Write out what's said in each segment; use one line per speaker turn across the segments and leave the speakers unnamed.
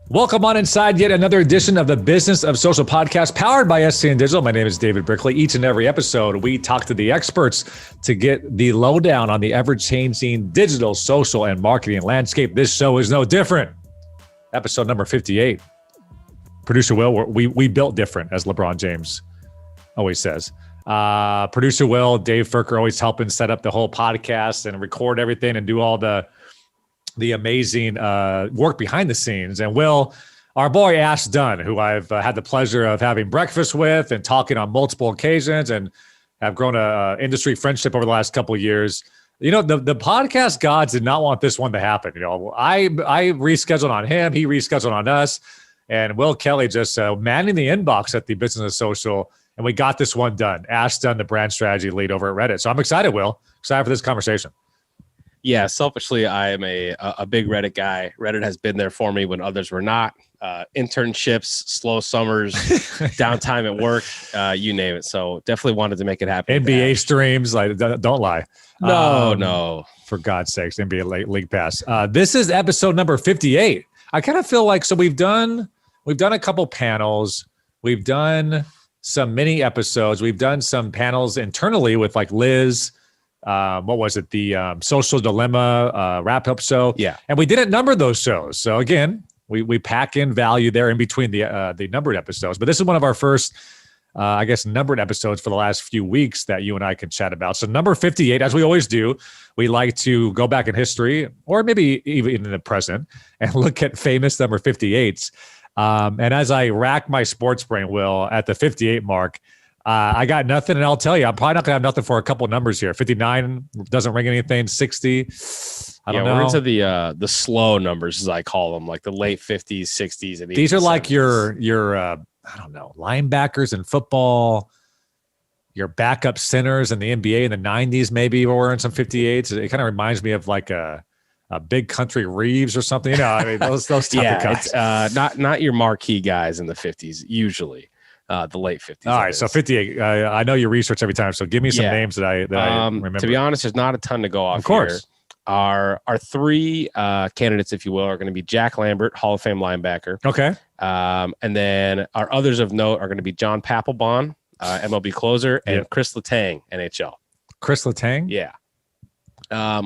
Welcome on inside yet another edition of the Business of Social podcast powered by SCN Digital. My name is David Brickley. Each and every episode, we talk to the experts to get the lowdown on the ever-changing digital, social, and marketing landscape. This show is no different. Episode number 58. Producer Will, we built different, as LeBron James always says. Producer Will, Dave Furker, always helping set up the whole podcast and record everything and do all the amazing work behind the scenes. And Will, our boy Ash Dunn, who I've had the pleasure of having breakfast with and talking on multiple occasions and have grown a industry friendship over the last couple of years. You know, the podcast gods did not want this one to happen. You know, I rescheduled on him, he rescheduled on us, and Will Kelly just manning the inbox at the Business of Social, and we got this one done. Ash Dunn, the brand strategy lead over at Reddit. So I'm excited, Will. Excited for this conversation. Yeah,
selfishly, I am a big Reddit guy. Reddit has been there for me when others were not. Internships, slow summers, downtime at work, you name it. So definitely wanted to make it happen.
NBA streams, like don't lie.
No.
For God's sakes, NBA League Pass. This is episode number 58. I kind of feel like we've done a couple panels. We've done some mini episodes. We've done some panels internally with like Liz. What was it? The Social Dilemma wrap-up show.
Yeah.
And we didn't number those shows. So again, we pack in value there in between the numbered episodes. But this is one of our first, numbered episodes for the last few weeks that you and I can chat about. So number 58, as we always do, we like to go back in history or maybe even in the present and look at famous number 58s. And as I rack my sports brain, Will, at the 58 mark, I got nothing, and I'll tell you, I'm probably not going to have nothing for a couple numbers here. 59 doesn't ring anything. 60, I don't know.
We're into the slow numbers, as I call them, like the late 50s, 60s, and
these are like your I don't know, linebackers in football, your backup centers in the NBA in the 90s, maybe we're in some 58s. It kind of reminds me of like a Big Country Reeves or something. You know, I mean, those type of guys.
It's, not your marquee guys in the 50s, usually. The late 50s.
All right, so 58. I know you research every time, so give me some names that I remember.
To be honest, there's not a ton to go off.
Of course.
Here. Our three candidates, if you will, are going to be Jack Lambert, Hall of Fame linebacker.
Okay.
And then our others of note are going to be John Papelbon, MLB closer, and Chris Letang, NHL.
Chris Letang?
Yeah.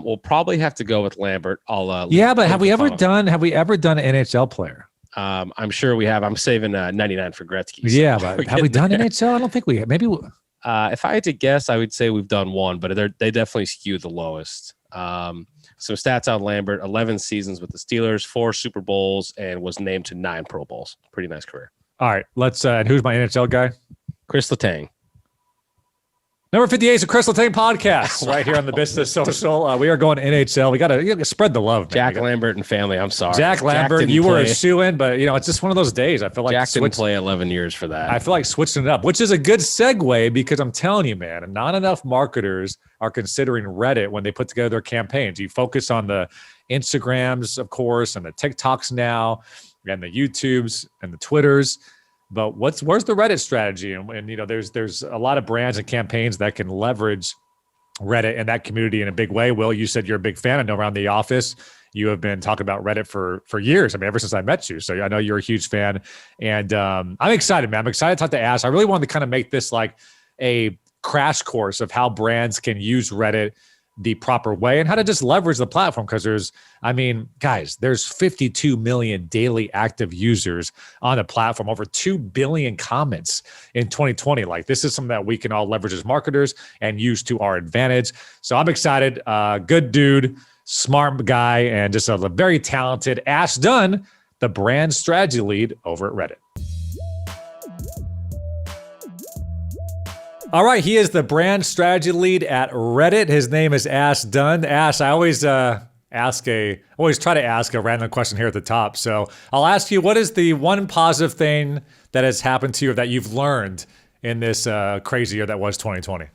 We'll probably have to go with Lambert.
But have we ever done an NHL player?
I'm sure we have. I'm saving 99 for Gretzky.
So yeah, but have we done NHL? I don't think we have. Maybe.
If I had to guess, I would say we've done one, but they definitely skew the lowest. Some stats on Lambert: 11 seasons with the Steelers, 4 Super Bowls, and was named to 9 Pro Bowls. Pretty nice career.
All right, let's. And who's my NHL guy?
Chris Letang.
Number 58 is a Chris Letang podcast right here on the Business Social. We are going to NHL. We got to spread the love, man.
Jack Lambert and family. I'm sorry.
Jack Lambert, you were a shoo-in, but it's just one of those days. I feel like
Jack didn't play 11 years for that.
I feel like switching it up, which is a good segue because I'm telling you, man, not enough marketers are considering Reddit when they put together their campaigns. You focus on the Instagrams, of course, and the TikToks now, and the YouTubes and the Twitters. But where's the Reddit strategy? And there's a lot of brands and campaigns that can leverage Reddit and that community in a big way. Will, you said you're a big fan. I know around the office, you have been talking about Reddit for years. I mean, ever since I met you. So I know you're a huge fan. And I'm excited, man. I'm excited to talk to Ash. I really wanted to kind of make this like a crash course of how brands can use Reddit the proper way and how to just leverage the platform. Because there's 52 million daily active users on the platform, over 2 billion comments in 2020. Like, this is something that we can all leverage as marketers and use to our advantage. So I'm excited. Good dude, smart guy, and just a very talented Ash Dunn, the brand strategy lead over at Reddit. All right, he is the brand strategy lead at Reddit. His name is Ash Dunn. Ash, I always try to ask a random question here at the top. So I'll ask you, what is the one positive thing that has happened to you or that you've learned in this crazy year that was 2020?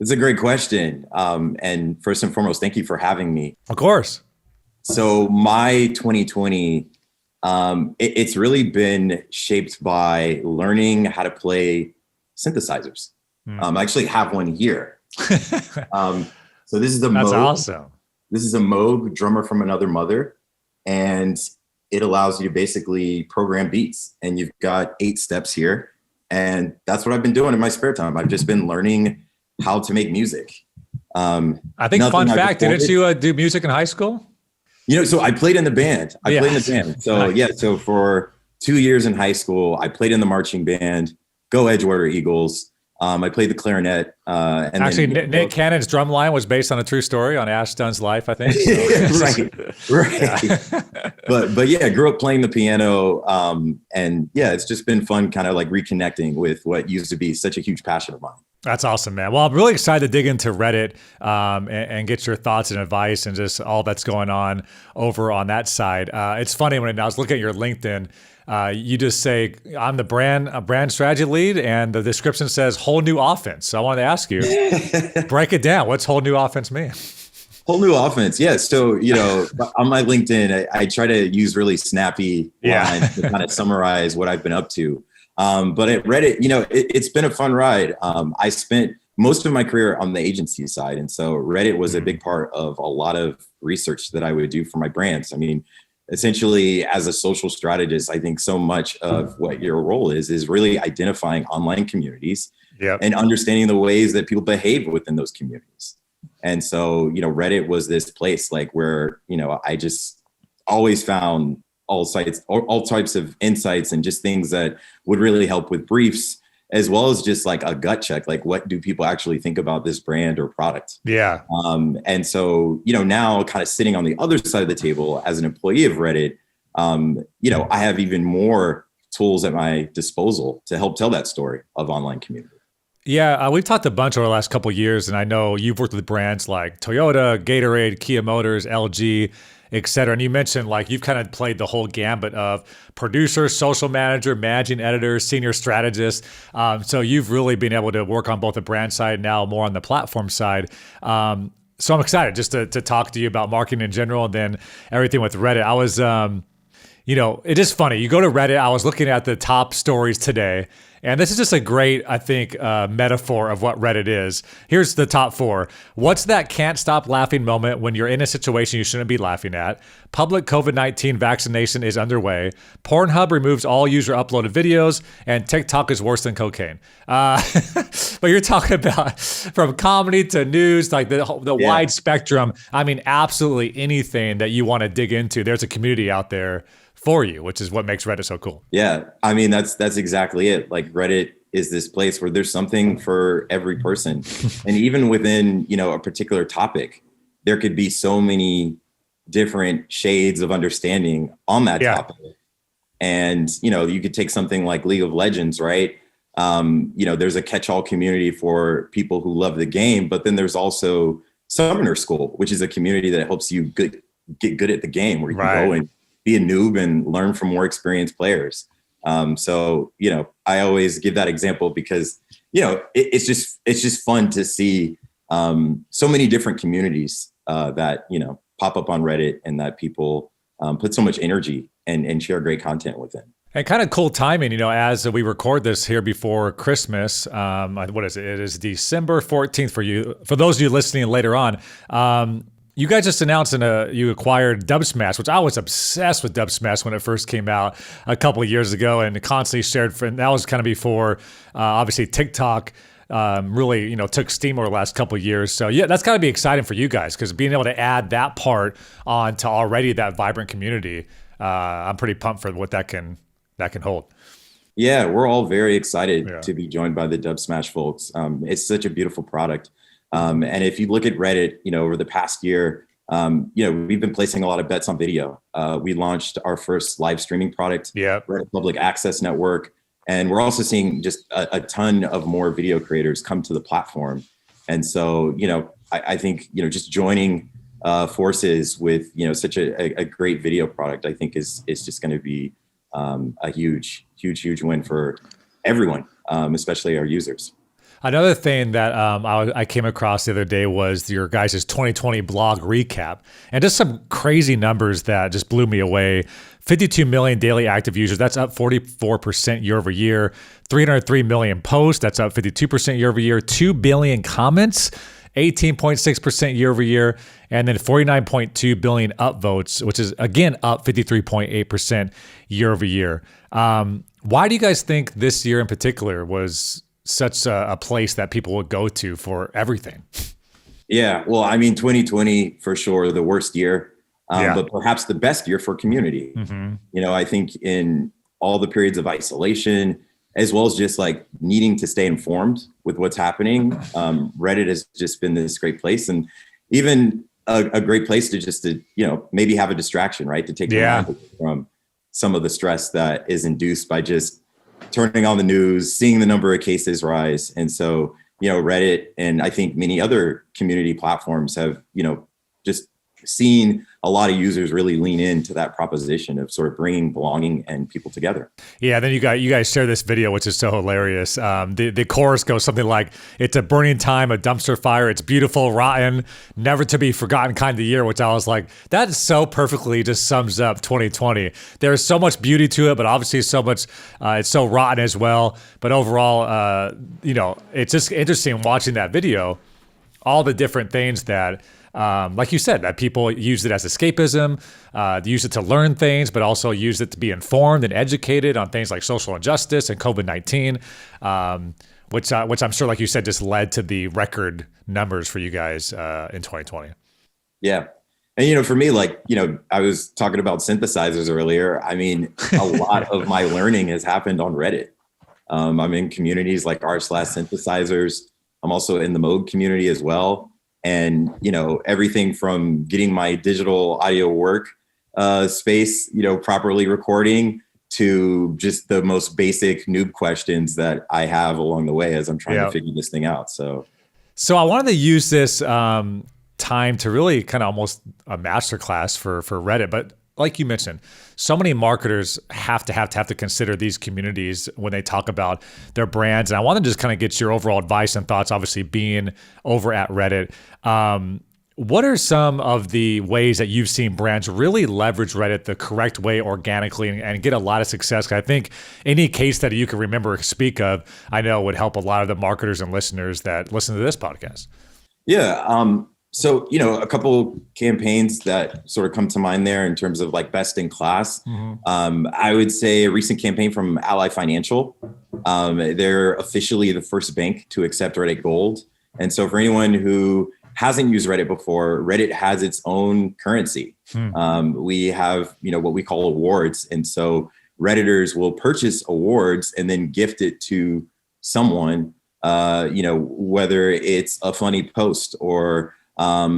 It's a great question. And first and foremost, thank you for having me.
Of course.
So my 2020, it's really been shaped by learning how to play synthesizers. I actually have one here. So this is the
That's
Moog.
awesome.
This is a Moog, drummer from another mother. And it allows you to basically program beats, and you've got 8 steps here. And that's what I've been doing in my spare time. I've just been learning how to make music.
I think fun fact, didn't you do music in high school?
So I played in the band. So for 2 years in high school, I played in the marching band, Go Edgewater Eagles. I played the clarinet. And
actually, Nick Cannon's drum line was based on a true story on Ash Dunn's life, I think. So.
right. Yeah. But yeah, I grew up playing the piano. And yeah, it's just been fun kind of like reconnecting with what used to be such a huge passion of mine.
That's awesome, man. Well, I'm really excited to dig into Reddit and get your thoughts and advice and just all that's going on over on that side. It's funny when I was looking at your LinkedIn, you just say, I'm the brand strategy lead, and the description says whole new offense. So I wanted to ask you, break it down. What's whole new offense mean?
Whole new offense. Yeah. So, on my LinkedIn, I try to use really snappy lines to kind of summarize what I've been up to. But at Reddit, it's been a fun ride. I spent most of my career on the agency side. And so Reddit was a big part of a lot of research that I would do for my brands. I mean, essentially, as a social strategist, I think so much of what your role is really identifying online communities and understanding the ways that people behave within those communities. And so, Reddit was this place like where, I just always found all types of insights and just things that would really help with briefs, as well as just like a gut check, like what do people actually think about this brand or product?
Yeah.
And so, now kind of sitting on the other side of the table as an employee of Reddit, I have even more tools at my disposal to help tell that story of online community.
Yeah, we've talked a bunch over the last couple of years, and I know you've worked with brands like Toyota, Gatorade, Kia Motors, LG, et cetera. And you mentioned like you've kind of played the whole gambit of producer, social manager, managing editor, senior strategist. So you've really been able to work on both the brand side, now more on the platform side. So I'm excited just to talk to you about marketing in general, and then everything with Reddit. I was, it is funny. You go to Reddit, I was looking at the top stories today, and this is just a great, I think, metaphor of what Reddit is. Here's the top 4. What's that can't stop laughing moment when you're in a situation you shouldn't be laughing at? Public COVID-19 vaccination is underway. Pornhub removes all user uploaded videos, and TikTok is worse than cocaine. But you're talking about from comedy to news, like the wide spectrum. I mean, absolutely anything that you want to dig into, there's a community out there for you, which is what makes Reddit so cool.
Yeah. I mean, that's exactly it. Like Reddit is this place where there's something for every person. And even within, a particular topic, there could be so many different shades of understanding on that topic. And, you could take something like League of Legends, right? There's a catch-all community for people who love the game, but then there's also Summoner School, which is a community that helps you get good at the game, where you can go and be a noob and learn from more experienced players. So, I always give that example because, it's just fun to see so many different communities that, pop up on Reddit, and that people put so much energy and share great content within.
And kind of cool timing, as we record this here before Christmas. What is it? It is December 14th for you. For those of you listening later on, you guys just announced you acquired Dubsmash, which I was obsessed with Dubsmash when it first came out a couple of years ago, and constantly shared. That was kind of before, obviously, TikTok really, took steam over the last couple of years. So yeah, that's got to be exciting for you guys, because being able to add that part on to already that vibrant community, I'm pretty pumped for what that can hold.
Yeah, we're all very excited to be joined by the Dubsmash folks. It's such a beautiful product. And if you look at Reddit, over the past year, we've been placing a lot of bets on video. We launched our first live streaming product, Reddit Public Access Network. And we're also seeing just a ton of more video creators come to the platform. And so, I think, just joining forces with, such a great video product, I think is just going to be a huge win for everyone, especially our users.
Another thing that I came across the other day was your guys' 2020 blog recap, and just some crazy numbers that just blew me away. 52 million daily active users, that's up 44% year over year. 303 million posts, that's up 52% year over year. 2 billion comments, 18.6% year over year, and then 49.2 billion upvotes, which is again up 53.8% year over year. Why do you guys think this year in particular was such a place that people would go to for everything?
Yeah, well, I mean, 2020 for sure, the worst year, but perhaps the best year for community. I think in all the periods of isolation, as well as just like needing to stay informed with what's happening, Reddit has just been this great place, and even a great place to maybe have a distraction, right? To take your mind from some of the stress that is induced by just turning on the news, seeing the number of cases rise. And so, Reddit and I think many other community platforms have, just seen a lot of users really lean into that proposition of sort of bringing belonging and people together.
Yeah, then you guys share this video, which is so hilarious. The chorus goes something like, "It's a burning time, a dumpster fire. It's beautiful, rotten, never to be forgotten kind of year," which I was like, that so perfectly just sums up 2020. There's so much beauty to it, but obviously so much, it's so rotten as well. But overall, it's just interesting watching that video, all the different things that, like you said, that people use it as escapism, use it to learn things, but also use it to be informed and educated on things like social injustice and COVID-19, which I'm sure, like you said, just led to the record numbers for you guys in 2020.
Yeah. And, for me, I was talking about synthesizers earlier. I mean, a lot of my learning has happened on Reddit. I'm in communities like r/synthesizers. I'm also in the Moog community as well. And, everything from getting my digital audio work space, properly recording, to just the most basic noob questions that I have along the way as I'm trying to figure this thing out. So
I wanted to use this time to really kind of almost a masterclass for Reddit. But like you mentioned, so many marketers have to consider these communities when they talk about their brands. And I want to just kind of get your overall advice and thoughts, obviously being over at Reddit. What are some of the ways that you've seen brands really leverage Reddit the correct way organically and get a lot of success? 'Cause I think any case study you can remember or speak of, I know would help a lot of the marketers and listeners that listen to this podcast.
Yeah. So, a couple campaigns that sort of come to mind there in terms of like best in class. I would say a recent campaign from Ally Financial. They're officially the first bank to accept Reddit Gold. And so for anyone who hasn't used Reddit before, Reddit has its own currency. We have, what we call awards. And so Redditors will purchase awards and then gift it to someone, whether it's a funny post or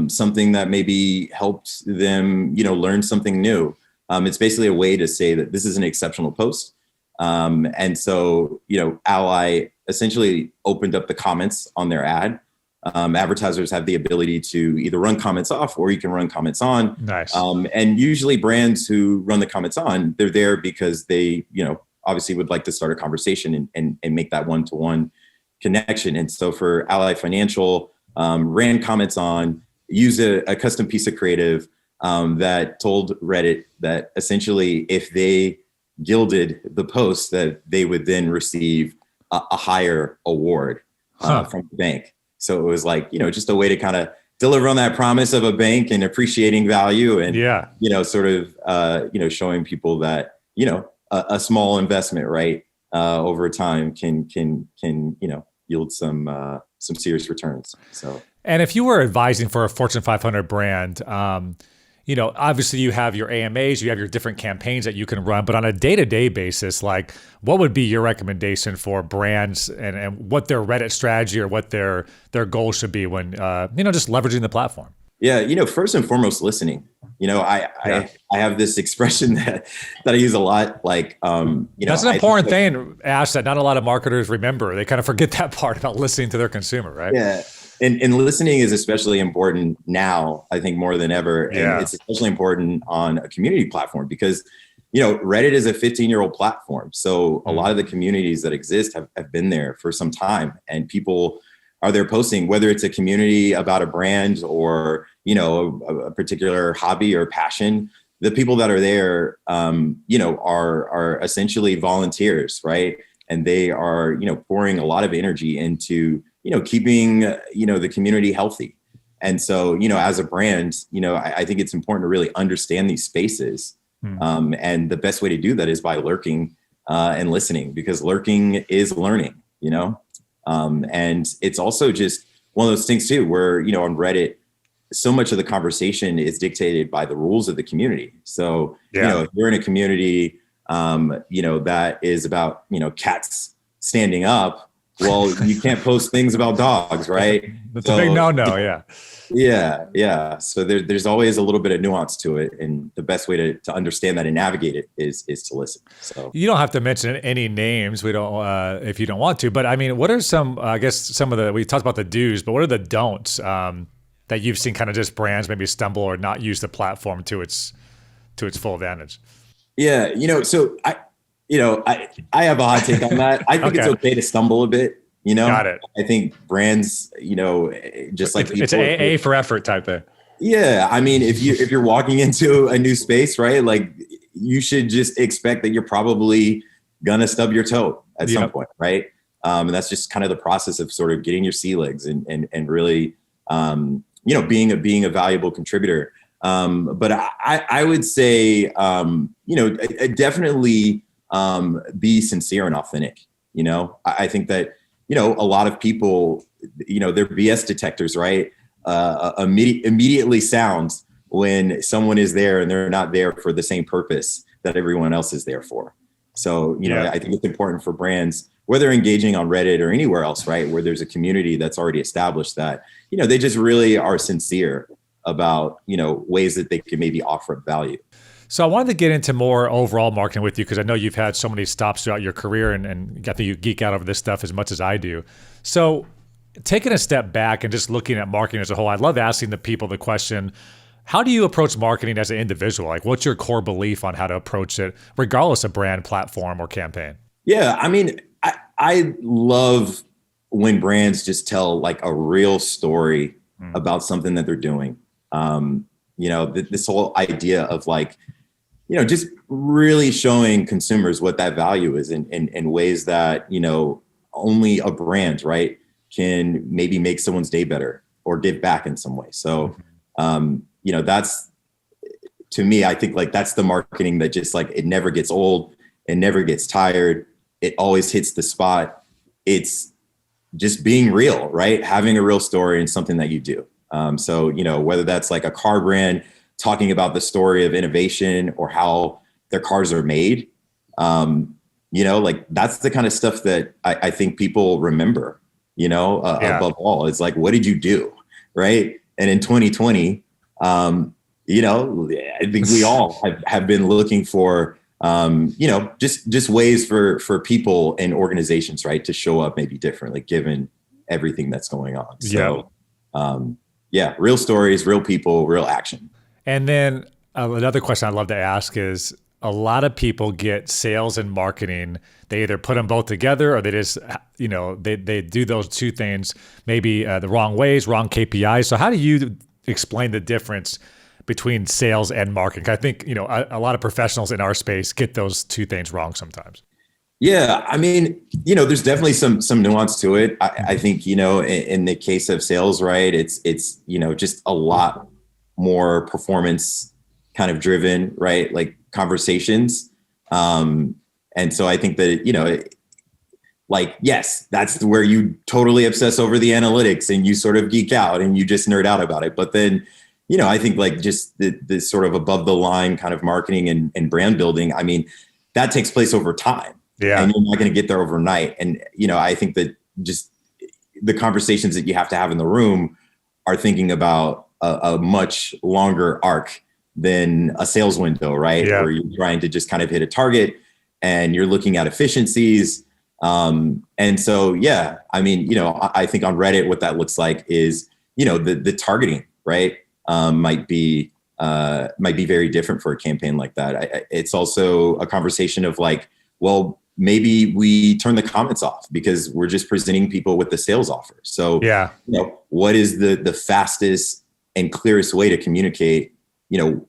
something that maybe helped them, learn something new. It's basically a way to say that this is an exceptional post. And so, Ally essentially opened up the comments on their ad. Advertisers have the ability to either run comments off or you can run comments on.
Nice.
And usually brands who run the comments on, they're there because they, obviously would like to start a conversation and make that one-to-one connection. And so for Ally Financial, ran comments on, used a custom piece of creative that told Reddit that essentially if they gilded the post, that they would then receive a higher award from the bank. So it was like, just a way to kind of deliver on that promise of a bank and appreciating value and, sort of, showing people that, a small investment, right, over time can yield some serious returns. So,
and if you were advising for a Fortune 500 brand, obviously you have your AMAs, you have your different campaigns that you can run, but on a day-to-day basis, like what would be your recommendation for brands and what their Reddit strategy or what their goal should be when, just leveraging the platform?
Yeah. First and foremost, listening. I have this expression that I use a lot. Like,
that's an important thing, Ash, that not a lot of marketers remember. They kind of forget that part about listening to their consumer, right?
Yeah. And listening is especially important now, I think more than ever. And it's especially important on a community platform because, Reddit is a 15-year-old platform. So a lot of the communities that exist have been there for some time, and people are there posting, whether it's a community about a brand or, a particular hobby or passion. The people that are there, are essentially volunteers, right? And they are, pouring a lot of energy into keeping, the community healthy. And so, as a brand, I think it's important to really understand these spaces. And the best way to do that is by lurking and listening, because lurking is learning, and it's also just one of those things too, where, on Reddit, so much of the conversation is dictated by the rules of the community. So, if you're in a community, that is about, cats standing up, well, you can't post things about dogs, right?
That's a big no-no, yeah.
Yeah. So there's always a little bit of nuance to it. And the best way to understand that and navigate it is to listen. So
you don't have to mention any names. We don't, if you don't want to, but I mean, what are some, I guess some of we talked about the do's, but what are the don'ts that you've seen kind of just brands maybe stumble or not use the platform to its full advantage?
Yeah. So I have a hot take on that. I think it's okay to stumble a bit.
Got it.
I think brands, just like
it's AA for effort type thing.
Yeah. I mean, if you're walking into a new space, right, like you should just expect that you're probably gonna stub your toe at some point, right? And that's just kind of the process of sort of getting your sea legs and really, being a valuable contributor. But I would say, definitely be sincere and authentic. I think that, a lot of people, they're BS detectors, right? Immediately sounds when someone is there and they're not there for the same purpose that everyone else is there for. So, I think it's important for brands, whether engaging on Reddit or anywhere else, right, where there's a community that's already established that, they just really are sincere about, ways that they can maybe offer value.
So I wanted to get into more overall marketing with you, because I know you've had so many stops throughout your career, and I think you geek out over this stuff as much as I do. So taking a step back and just looking at marketing as a whole, I love asking the people the question, how do you approach marketing as an individual? Like, what's your core belief on how to approach it, regardless of brand, platform, or campaign?
Yeah, I mean, I love when brands just tell like a real story about something that they're doing. This whole idea of like, just really showing consumers what that value is in ways that, only a brand, right, can maybe make someone's day better or give back in some way. So, that's, to me, I think like that's the marketing that just like, it never gets old. It never gets tired. It always hits the spot. It's just being real, right? Having a real story and something that you do. So, whether that's like a car brand talking about the story of innovation or how their cars are made, like that's the kind of stuff that I think people remember, above all. It's like, what did you do? Right. And in 2020, I think we all have been looking for, just ways for people and organizations, right, to show up maybe differently given everything that's going on. So, real stories, real people, real action. And
then another question I'd love to ask is, a lot of people get sales and marketing. They either put them both together, or they just, they do those two things maybe the wrong ways, wrong KPIs. So how do you explain the difference between sales and marketing? I think, a lot of professionals in our space get those two things wrong sometimes.
Yeah. I mean, there's definitely some nuance to it. I think, in the case of sales, right, it's, just a lot more performance kind of driven, right? Like conversations. And so I think that, yes, that's where you totally obsess over the analytics and you sort of geek out and you just nerd out about it. But then, I think like just the sort of above the line kind of marketing and brand building, I mean, that takes place over time. Yeah. And you're not going to get there overnight. And, I think that just the conversations that you have to have in the room are thinking about a much longer arc than a sales window, right?
Yeah.
Where you're trying to just kind of hit a target and you're looking at efficiencies. And so, I mean, I think on Reddit, what that looks like is, the targeting, right? Might be very different for a campaign like that. It's also a conversation of like, well, maybe we turn the comments off because we're just presenting people with the sales offer. So, what is the fastest and clearest way to communicate,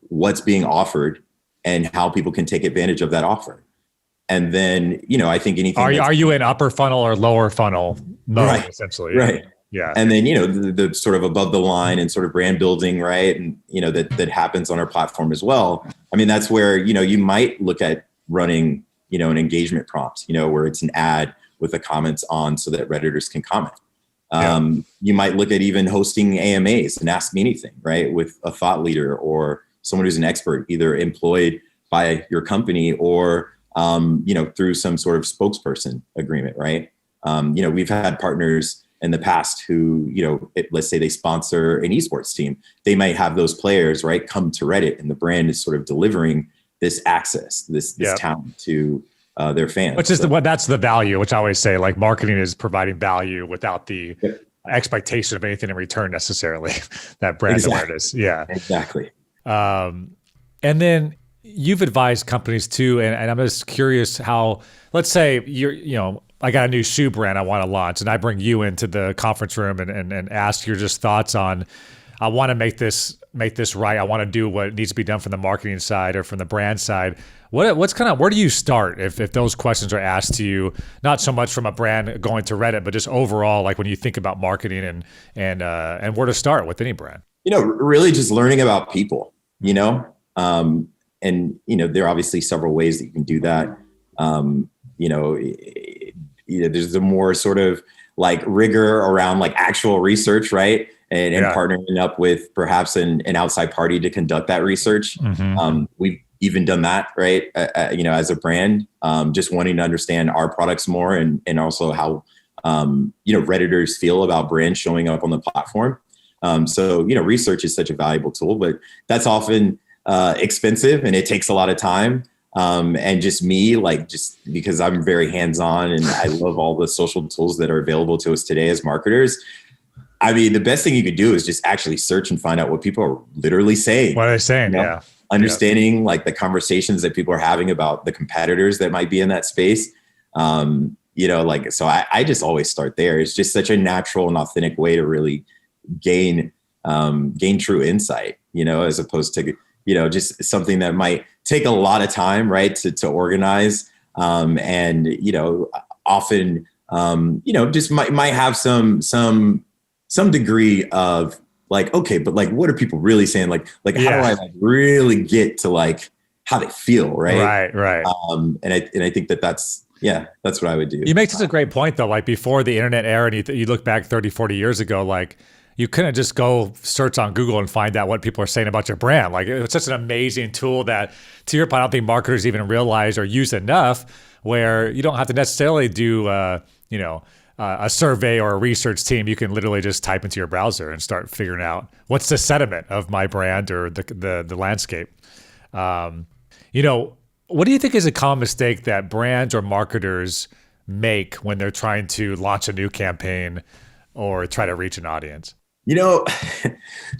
what's being offered and how people can take advantage of that offer? And then, I think anything.
Are you in upper funnel or lower funnel mode, essentially.
Right.
Yeah.
And then, the sort of above the line and sort of brand building, right? And, that happens on our platform as well. I mean, that's where, you might look at running, an engagement prompt, where it's an ad with the comments on so that Redditors can comment. You might look at even hosting AMAs and Ask Me Anything, right? With a thought leader or someone who's an expert, either employed by your company or, through some sort of spokesperson agreement, right? We've had partners in the past who, let's say they sponsor an esports team. They might have those players, right, come to Reddit, and the brand is sort of delivering this access, this talent to their fans.
Which is that's the value, which I always say, like, marketing is providing value without the expectation of anything in return necessarily. That brand awareness. Yeah,
exactly.
And then you've advised companies too, and I'm just curious how, let's say I got a new shoe brand I want to launch, and I bring you into the conference room and ask your just thoughts on, I want to make this right. I want to do what needs to be done from the marketing side or from the brand side. Where do you start if those questions are asked to you, not so much from a brand going to Reddit, but just overall, like when you think about marketing and where to start with any brand?
Really just learning about people, and, there are obviously several ways that you can do that. There's the more sort of like rigor around like actual research, right? And partnering up with perhaps an outside party to conduct that research. Mm-hmm. We've even done that, right? As a brand, just wanting to understand our products more and also how, Redditors feel about brands showing up on the platform. So research is such a valuable tool, but that's often expensive and it takes a lot of time. And just me, just because I'm very hands-on and I love all the social tools that are available to us today as marketers. I mean, the best thing you could do is just actually search and find out what people are literally saying.
What are they saying? Yeah.
Understanding like the conversations that people are having about the competitors that might be in that space. So I just always start there. It's just such a natural and authentic way to really gain true insight, as opposed to, just something that might take a lot of time, right, to organize. And, often, just might have some degree of like, okay, but like, what are people really saying? Like how do I really get to like how they feel? Right.
Right.
And I think that's what I would do.
You make such a great point though. Like before the internet era, and you look back 30, 40 years ago, like you couldn't just go search on Google and find out what people are saying about your brand. Like it's such an amazing tool that, to your point, I don't think marketers even realize or use enough, where you don't have to necessarily do, a survey or a research team. You can literally just type into your browser and start figuring out what's the sentiment of my brand or the landscape. What do you think is a common mistake that brands or marketers make when they're trying to launch a new campaign or try to reach an audience?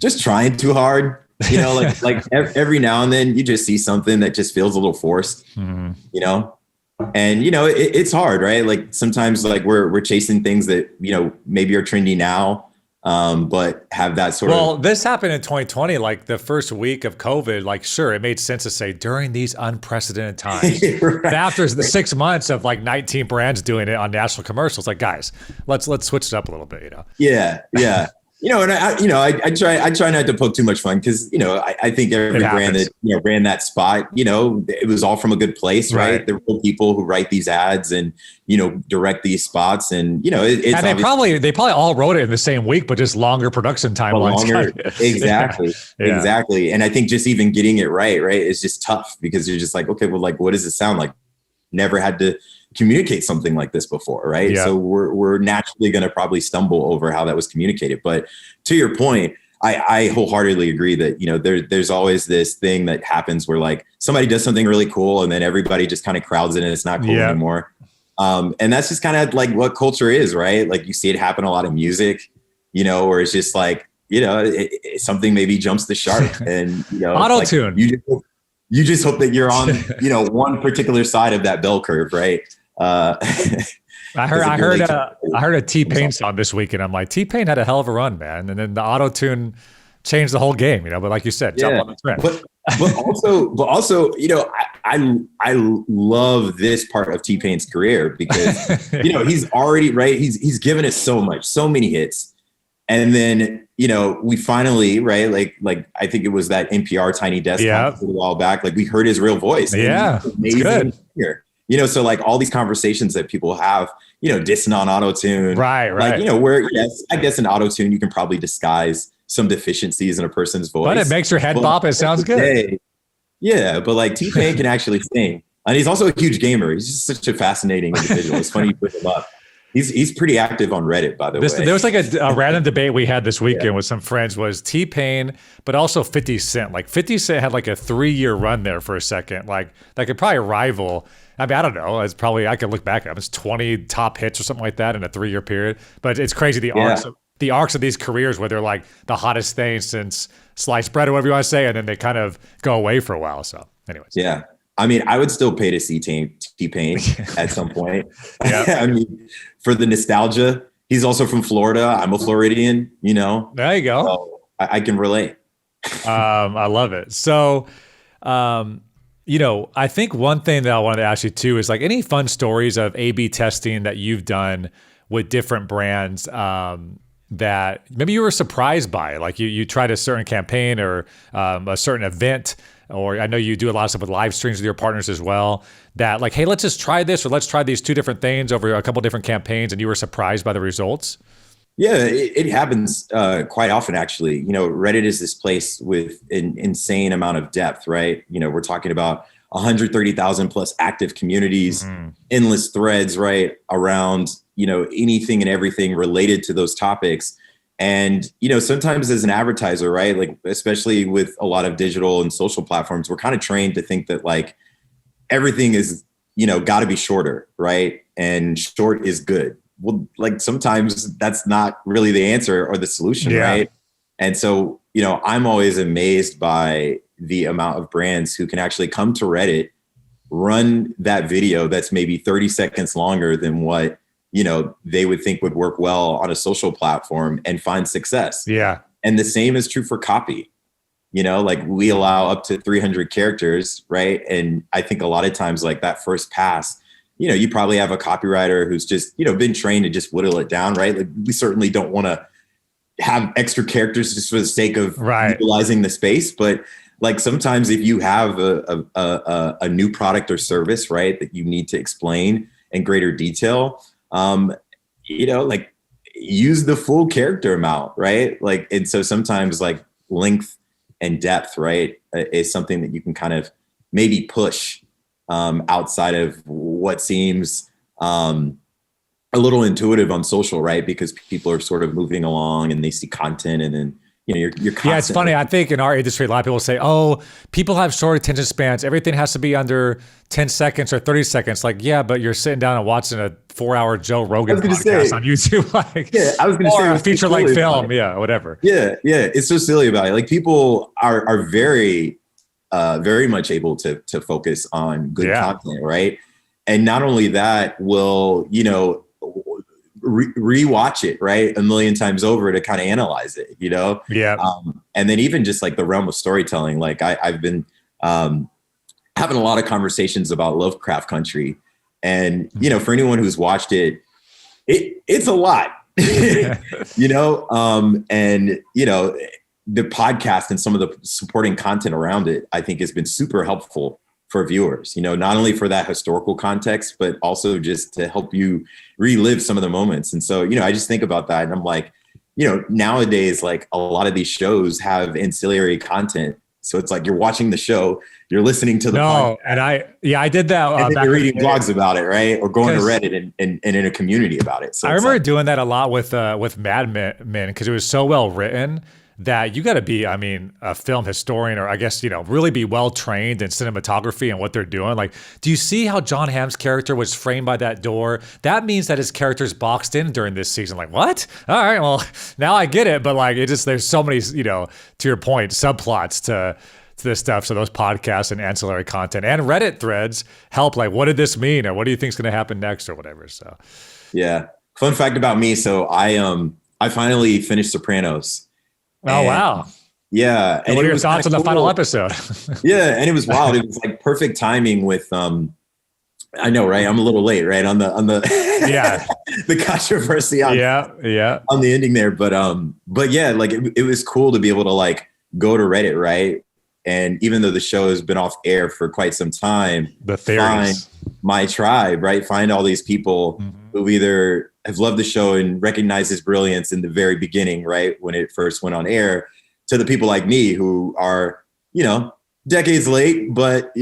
Just trying too hard. Like every now and then you just see something that just feels a little forced. Mm-hmm. And it's hard, right? Like sometimes like we're chasing things that maybe are trendy now, but have that sort of.
Well, this happened in 2020, like the first week of COVID. Like, sure, it made sense to say during these unprecedented times. Right. But after the 6 months of like 19 brands doing it on national commercials, like guys, let's switch it up a little bit.
Yeah. And I try not to poke too much fun because, I think every brand that, ran that spot, it was all from a good place, right? There were people who write these ads and, direct these spots and, it's
and they probably all wrote it in the same week, but just longer production timelines.
Exactly. Yeah. Exactly. And I think just even getting it right, is just tough because you're just like, okay, well, like, what does it sound like? Never had to communicate something like this before, right? Yeah. So we're naturally going to probably stumble over how that was communicated. But to your point, I wholeheartedly agree that there's always this thing that happens where like somebody does something really cool and then everybody just kind of crowds in and it's not cool anymore. And that's just kind of like what culture is, right? Like you see it happen a lot in music, where it's just like something maybe jumps the shark and
auto-tune.
Like, you just hope that you're on one particular side of that bell curve, right?
I heard a T-Pain song this week, and I'm like, T-Pain had a hell of a run, man. And then the auto-tune changed the whole game, But like you said, jump on the trend.
but also, I love this part of T-Pain's career because, he's already, right. He's given us so many hits. And then, we finally, right. Like I think it was that NPR Tiny Desk a while back. Like we heard his real voice.
Yeah.
Amazing here. So like all these conversations that people have, dissing on auto-tune.
Right.
Like, where, yes, I guess in auto-tune, you can probably disguise some deficiencies in a person's voice.
But it makes your head bop. It sounds good.
Yeah, but like T-Pain can actually sing. And he's also a huge gamer. He's just such a fascinating individual. It's funny you put him up. He's pretty active on Reddit, by the way.
There was like a random debate we had this weekend with some friends was T-Pain, but also 50 Cent. Like 50 Cent had like a 3-year run there for a second. Like that could probably rival. I mean, I don't know. It's probably, I could look back at it. It's 20 top hits or something like that in a 3-year period. But it's crazy the arcs of these careers where they're like the hottest thing since sliced bread or whatever you want to say, and then they kind of go away for a while. So anyways.
Yeah. I mean, I would still pay to see T-Pain at some point.
Yeah.
I mean, for the nostalgia. He's also from Florida. I'm a Floridian,
There you go.
So I can relate.
I love it. So, I think one thing that I wanted to ask you too is like any fun stories of A/B testing that you've done with different brands that maybe you were surprised by, like you tried a certain campaign or a certain event, or I know you do a lot of stuff with live streams with your partners as well, that like, hey, let's just try this, or let's try these 2 different things over a couple different campaigns, and you were surprised by the results?
Yeah, it happens quite often, actually. Reddit is this place with an insane amount of depth, right? We're talking about 130,000 plus active communities, endless threads, right, around, anything and everything related to those topics. And, sometimes as an advertiser, right, like especially with a lot of digital and social platforms, we're kind of trained to think that like everything is, got to be shorter, right? And short is good. Well, like sometimes that's not really the answer or the solution, right? And so, I'm always amazed by the amount of brands who can actually come to Reddit, run that video that's maybe 30 seconds longer than what, they would think would work well on a social platform and find success.
Yeah.
And the same is true for copy. Like we allow up to 300 characters, right? And I think a lot of times like that first pass, you probably have a copywriter who's just, been trained to just whittle it down, right? Like we certainly don't want to have extra characters just for the sake of utilizing the space. But like sometimes if you have a new product or service, right, that you need to explain in greater detail, like use the full character amount, right? Like, and so sometimes like length and depth, right, is something that you can kind of maybe push outside of what seems a little intuitive on social, right? Because people are sort of moving along and they see content, and then you're constantly.
Yeah, it's funny. I think in our industry, a lot of people say, "Oh, people have short attention spans. Everything has to be under 10 seconds or 30 seconds." Like, yeah, but you're sitting down and watching a 4-hour Joe Rogan podcast on YouTube, like,
I was going to say,
a feature-length film, whatever.
Yeah, it's so silly about it. Like, people are very, very much able to focus on good content, right? And not only that, will rewatch it, right, a million times over to kind of analyze it, and then even just like the realm of storytelling, like I've been having a lot of conversations about Lovecraft Country, and for anyone who's watched it's a lot. And the podcast and some of the supporting content around it, I think, has been super helpful for viewers, not only for that historical context, but also just to help you relive some of the moments. And so, I just think about that, and I'm like, nowadays, like a lot of these shows have ancillary content. So it's like you're watching the show, you're listening to the podcast,
and I did that.
And then you're reading blogs about it, right? Or going to Reddit and in a community about it. So
I remember doing that a lot with Mad Men, because it was so well written that you got to be, a film historian, or I guess, really be well trained in cinematography and what they're doing. Like, do you see how John Hamm's character was framed by that door? That means that his character's boxed in during this season. Like, what? All right, well, now I get it. But like, there's so many, to your point, subplots to this stuff. So those podcasts and ancillary content and Reddit threads help. Like, what did this mean? Or what do you think is going to happen next, or whatever? So,
yeah. Fun fact about me. So I finally finished Sopranos.
Oh, wow.
Yeah.
And what are your thoughts on the final episode?
Yeah. And it was wild. It was like perfect timing with, I know, right? I'm a little late, right? On the
yeah,
the controversy on on the ending there. But yeah, like it was cool to be able to like go to Reddit, right? And even though the show has been off air for quite some time,
the theories.
Find my tribe, right? Find all these people who either have loved the show and recognize its brilliance in the very beginning, right? When it first went on air, to the people like me who are, decades late, but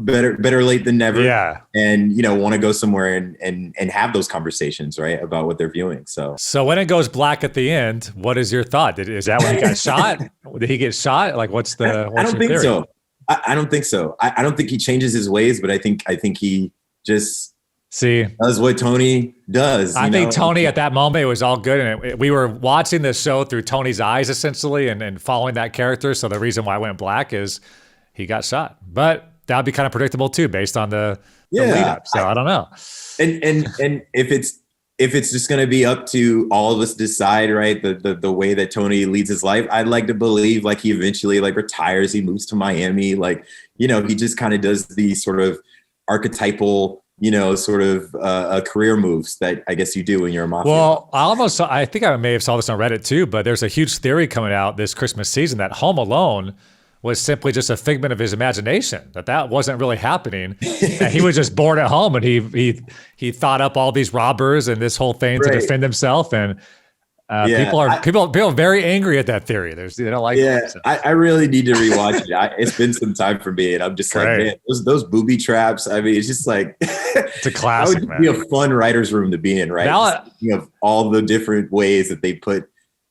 better late than never.
Yeah.
And want to go somewhere and have those conversations, right, about what they're viewing. So
when it goes black at the end, what is your thought? Is that when he got shot? Did he get shot? Like, what's the?
I don't think so. I don't think so. I don't think he changes his ways, but I think he just does what Tony does.
I think Tony at that moment, it was all good, and we were watching the show through Tony's eyes essentially, and following that character. So the reason why I went black is he got shot, but that'd be kind of predictable too, based on the lead up. So I don't know.
And if it's just going to be up to all of us to decide, right, the way that Tony leads his life, I'd like to believe like he eventually like retires, he moves to Miami, like he just kind of does these sort of archetypal sort of career moves that I guess you do when you're a mafia.
Well, I think I may have saw this on Reddit too, but there's a huge theory coming out this Christmas season that Home Alone was simply just a figment of his imagination, that wasn't really happening. And he was just bored at home, and he thought up all these robbers and this whole thing to defend himself. And people are very angry at that theory. They don't like it. So.
I really need to rewatch it. It's been some time for me, and I'm just like, man, those booby traps. I mean, it's just like
it's a classic.
That would be a fun writer's room to be in, right? Now, of all the different ways that they put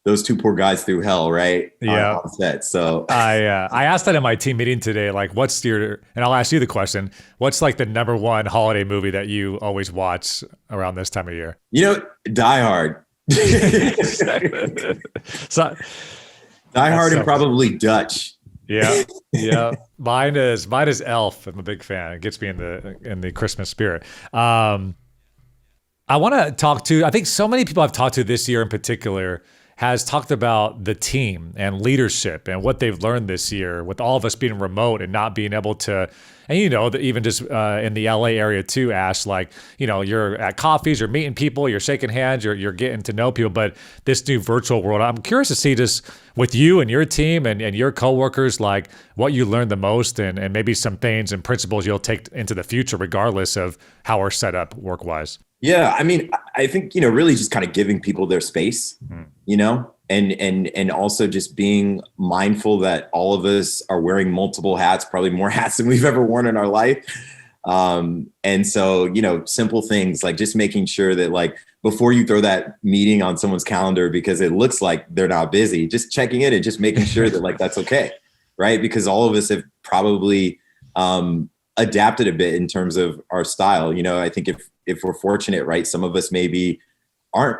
those two poor guys through hell, right?
Yeah.
On set. So
I asked that in my team meeting today, like, and I'll ask you the question, what's like the number one holiday movie that you always watch around this time of year?
Die Hard.
So,
Die Hard and probably Dutch.
Yeah. Yeah. Mine is Elf. I'm a big fan. It gets me in the Christmas spirit. I want to talk to, I think so many people I've talked to this year in particular has talked about the team and leadership and what they've learned this year with all of us being remote and not being able to, and even just in the LA area too, Ash, like, you're at coffees, you're meeting people, you're shaking hands, you're getting to know people, but this new virtual world, I'm curious to see just with you and your team and your coworkers, like what you learned the most and maybe some things and principles you'll take into the future, regardless of how we're set up work-wise.
Yeah, I mean, I think, really just kind of giving people their space, and also just being mindful that all of us are wearing multiple hats, probably more hats than we've ever worn in our life. And so, simple things like just making sure that like before you throw that meeting on someone's calendar because it looks like they're not busy, just checking in and just making sure that like that's okay, right? Because all of us have probably adapted a bit in terms of our style. I think if we're fortunate, right, some of us aren't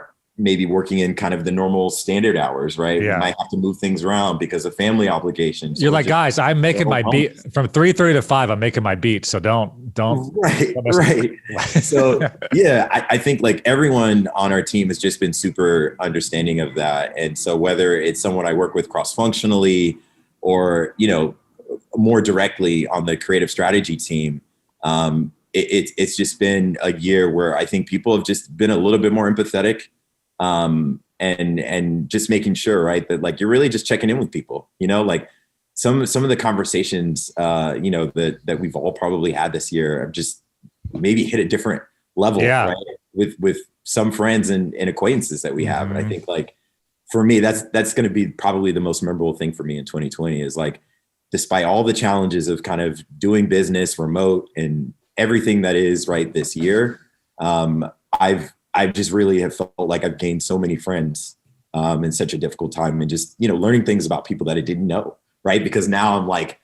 working in kind of the normal standard hours, right?
Yeah.
We might have to move things around because of family obligations.
You're like, guys, I'm making my beat from 3:30 to 5. I'm making my beat, so don't.
Right. So yeah, I think like everyone on our team has just been super understanding of that, and so whether it's someone I work with cross-functionally or more directly on the creative strategy team. It's just been a year where I think people have just been a little bit more empathetic, and just making sure, right, that like you're really just checking in with people. Like some of the conversations, that we've all probably had this year have just maybe hit a different level, right? With some friends and acquaintances that we have, and I think like for me, that's going to be probably the most memorable thing for me in 2020 is like, despite all the challenges of kind of doing business remote and everything that is right this year, I've just really have felt like I've gained so many friends in such a difficult time, and just learning things about people that I didn't know, right? Because now I'm like,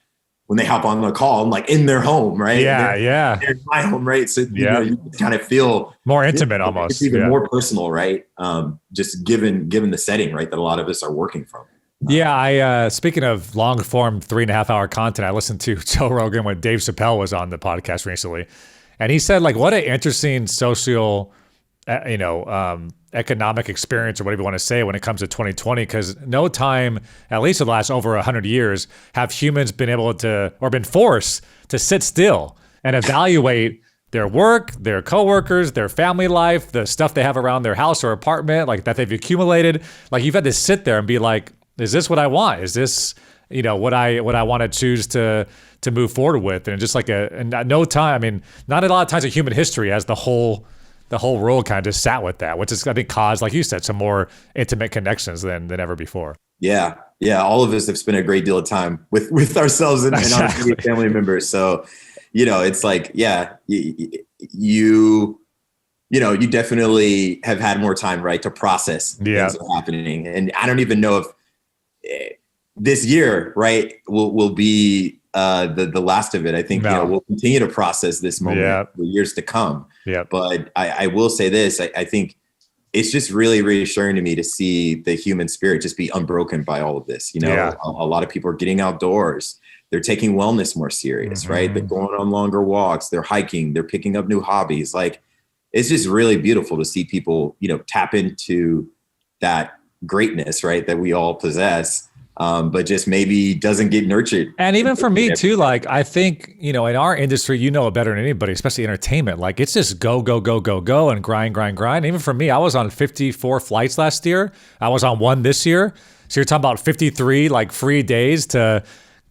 when they hop on the call, I'm like in their home, right?
They're
in my home, right? So you kind of feel
more intimate, almost.
It's even more personal, right? Just given the setting, right, that a lot of us are working from.
I speaking of long form 3.5 hour content, I listened to Joe Rogan when Dave Chappelle was on the podcast recently, and he said like what an interesting social economic experience or whatever you want to say when it comes to 2020, because no time, at least in the last over 100 years, have humans been able to, or been forced to sit still and evaluate their work, their coworkers, their family life, the stuff they have around their house or apartment, like that they've accumulated. Like you've had to sit there and be like, is this what I want? Is this, what I want to choose to move forward with? And just like no time, I mean, not a lot of times in human history has the whole world kind of just sat with that, which is, I think, caused, like you said, some more intimate connections than ever before.
Yeah. All of us have spent a great deal of time with ourselves and our family members. So, it's like, you definitely have had more time, right, to process things that are happening. And I don't even know if this year, right, will be the last of it. I think we'll continue to process this moment for years to come. Yeah. But I will say this: I think it's just really reassuring to me to see the human spirit just be unbroken by all of this. A lot of people are getting outdoors. They're taking wellness more serious, right? They're going on longer walks. They're hiking. They're picking up new hobbies. Like, it's just really beautiful to see people, tap into that greatness, right, that we all possess. But just maybe doesn't get nurtured.
And even for me too, like, I think, in our industry, it better than anybody, especially entertainment. Like, it's just go, go, go, go, go, and grind. Even for me, I was on 54 flights last year. I was on one this year. So you're talking about 53 like free days to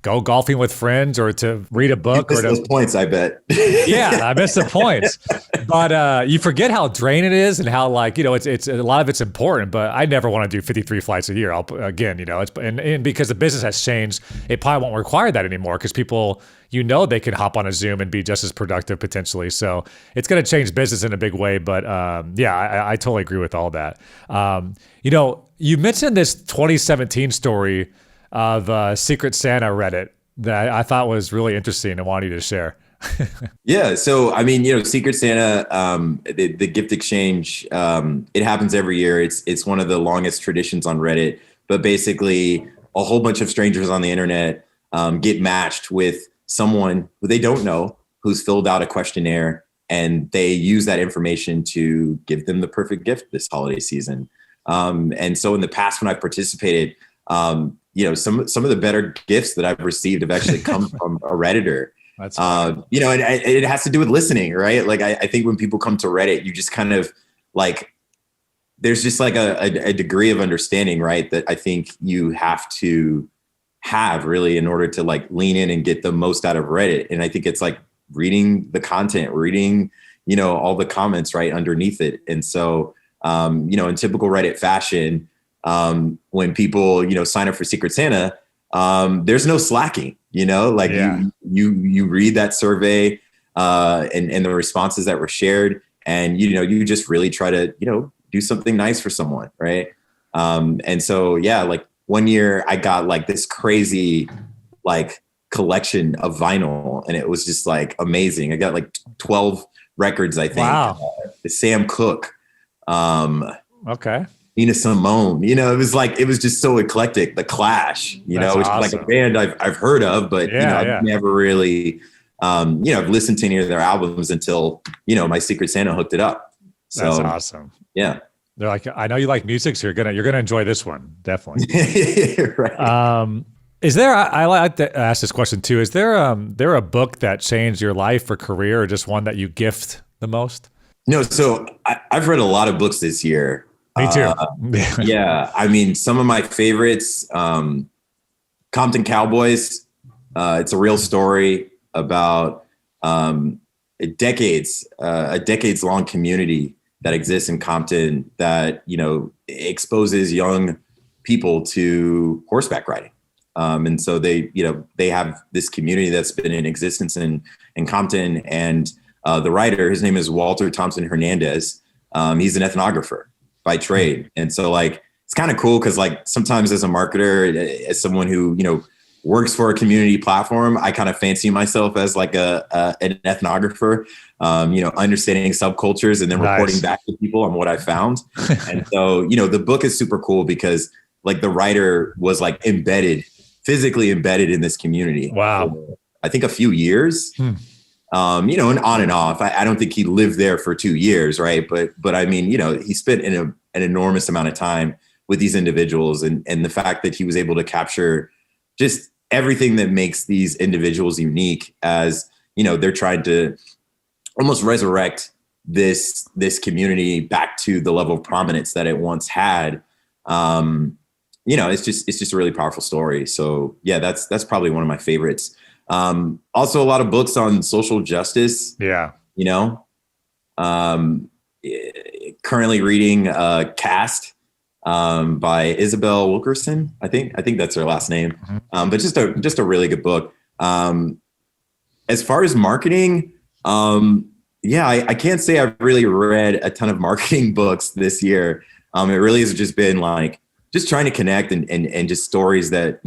go golfing with friends or to read a book.
You miss those points, I bet.
Yeah, I miss the points. But you forget how draining it is and how, like, it's a lot of it's important. But I never want to do 53 flights a year. And because the business has changed, it probably won't require that anymore because people, they can hop on a Zoom and be just as productive potentially. So it's going to change business in a big way. But I totally agree with all that. You mentioned this 2017 story of Secret Santa Reddit that I thought was really interesting and wanted you to share.
Yeah. So, I mean, Secret Santa, the gift exchange, it happens every year. It's one of the longest traditions on Reddit, but basically a whole bunch of strangers on the internet get matched with someone who they don't know, who's filled out a questionnaire, and they use that information to give them the perfect gift this holiday season. And so in the past, when I've participated, some of the better gifts that I've received have actually come from a Redditor. That's and it has to do with listening, right? Like, I think when people come to Reddit, you just kind of like, there's just like a degree of understanding, right, that I think you have to have really in order to like lean in and get the most out of Reddit. And I think it's like reading the content, reading, all the comments right underneath it. And so, in typical Reddit fashion, when people, sign up for Secret Santa, there's no slacking, you read that survey, and the responses that were shared, and, you just really try to, do something nice for someone. Right. And so, like one year I got like this crazy, like collection of vinyl, and it was just like amazing. I got like 12 records, I think.
Wow.
Sam Cooke.
Okay.
Nina Simone, it was just so eclectic. The Clash, which is like a band I've heard of, but I've never really, I've listened to any of their albums until, my Secret Santa hooked it up. So,
that's awesome.
Yeah.
They're like, I know you like music, so you're gonna enjoy this one, definitely.
Right.
Is there? I like to ask this question too. Is there a book that changed your life or career, or just one that you gift the most?
No, so I've read a lot of books this year.
Me too.
Yeah, I mean, some of my favorites, Compton Cowboys. It's a real story about a decades long community that exists in Compton that, exposes young people to horseback riding. And so they have this community that's been in existence in Compton, and the writer, his name is Walter Thompson Hernandez. He's an ethnographer by trade. And so like, it's kind of cool because like sometimes as a marketer, as someone who, works for a community platform, I kind of fancy myself as like an ethnographer, understanding subcultures and then reporting back to people on what I found. And so, the book is super cool because like the writer was like physically embedded in this community.
Wow.
For, I think a few years. And on and off. I don't think he lived there for 2 years, right? But I mean, he spent an enormous amount of time with these individuals, and the fact that he was able to capture just everything that makes these individuals unique, as they're trying to almost resurrect this community back to the level of prominence that it once had. It's just a really powerful story. So yeah, that's probably one of my favorites. Also a lot of books on social justice.
Yeah.
Currently reading Cast by Isabel Wilkerson. I think that's her last name. Mm-hmm. But just a really good book. As far as marketing, I can't say I've really read a ton of marketing books this year. It really has just been like just trying to connect and just stories that,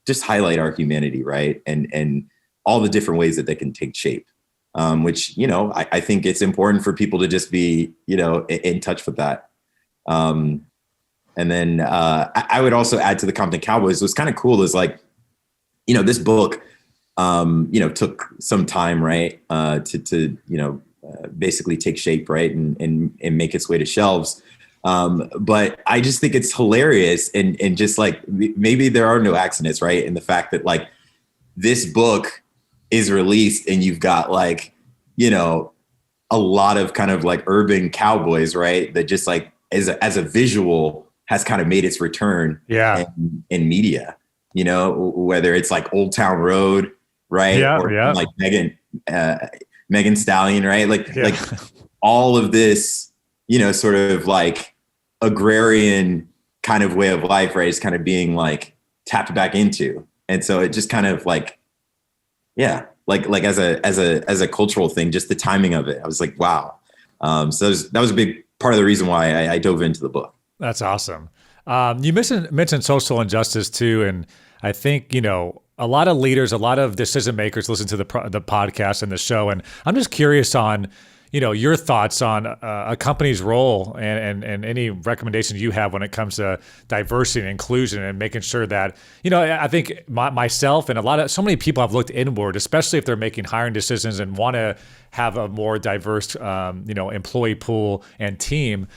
just highlight our humanity, right? And all the different ways that they can take shape, which, I think it's important for people to just be, in touch with that. And then I would also add to the Compton Cowboys. What's kind of cool is like, this book, took some time, right, to basically take shape, right, and make its way to shelves. But I just think it's hilarious, and just like maybe there are no accidents, right, in the fact that like this book is released and you've got like a lot of kind of like urban cowboys, right, that just like as a visual has kind of made its return in media, whether it's like Old Town Road, right? Or like Megan Stallion, right? Like all of this, sort of like agrarian kind of way of life, right? Is kind of being like tapped back into. And so it just kind of like, like as a cultural thing, just the timing of it, I was like, wow. So that was a big part of the reason why I dove into the book.
That's awesome. You mentioned social injustice too. And I think, a lot of leaders, a lot of decision makers listen to the podcast and the show. And I'm just curious on, your thoughts on a company's role and any recommendations you have when it comes to diversity and inclusion and making sure that, I think myself and so many people have looked inward, especially if they're making hiring decisions and want to have a more diverse, employee pool and team.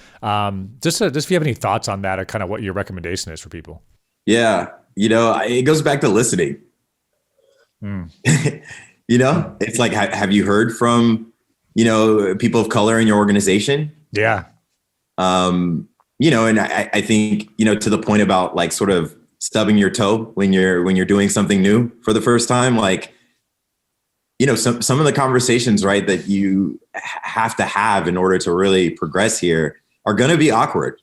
Just if you have any thoughts on that or kind of what your recommendation is for people.
Yeah. It goes back to listening. It's like, have you heard from, people of color in your organization?
Yeah.
And I think, to the point about like sort of stubbing your toe when you're doing something new for the first time, like, some of the conversations, right, that you have to have in order to really progress here are going to be awkward.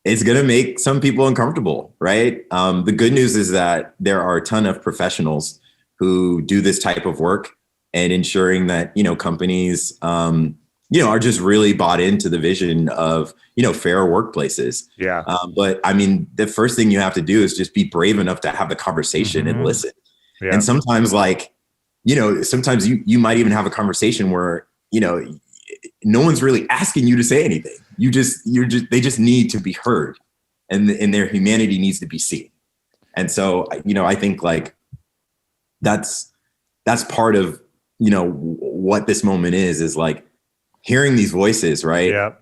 It's going to make some people uncomfortable, right? The good news is that there are a ton of professionals who do this type of work and ensuring that, companies, are just really bought into the vision of, fair workplaces.
Yeah.
But I mean, the first thing you have to do is just be brave enough to have the conversation and listen. Yeah. And sometimes like, sometimes you might even have a conversation where, no one's really asking you to say anything. They just need to be heard, and their humanity needs to be seen. And so, I think like that's part of, what this moment is like hearing these voices, right?
Yeah.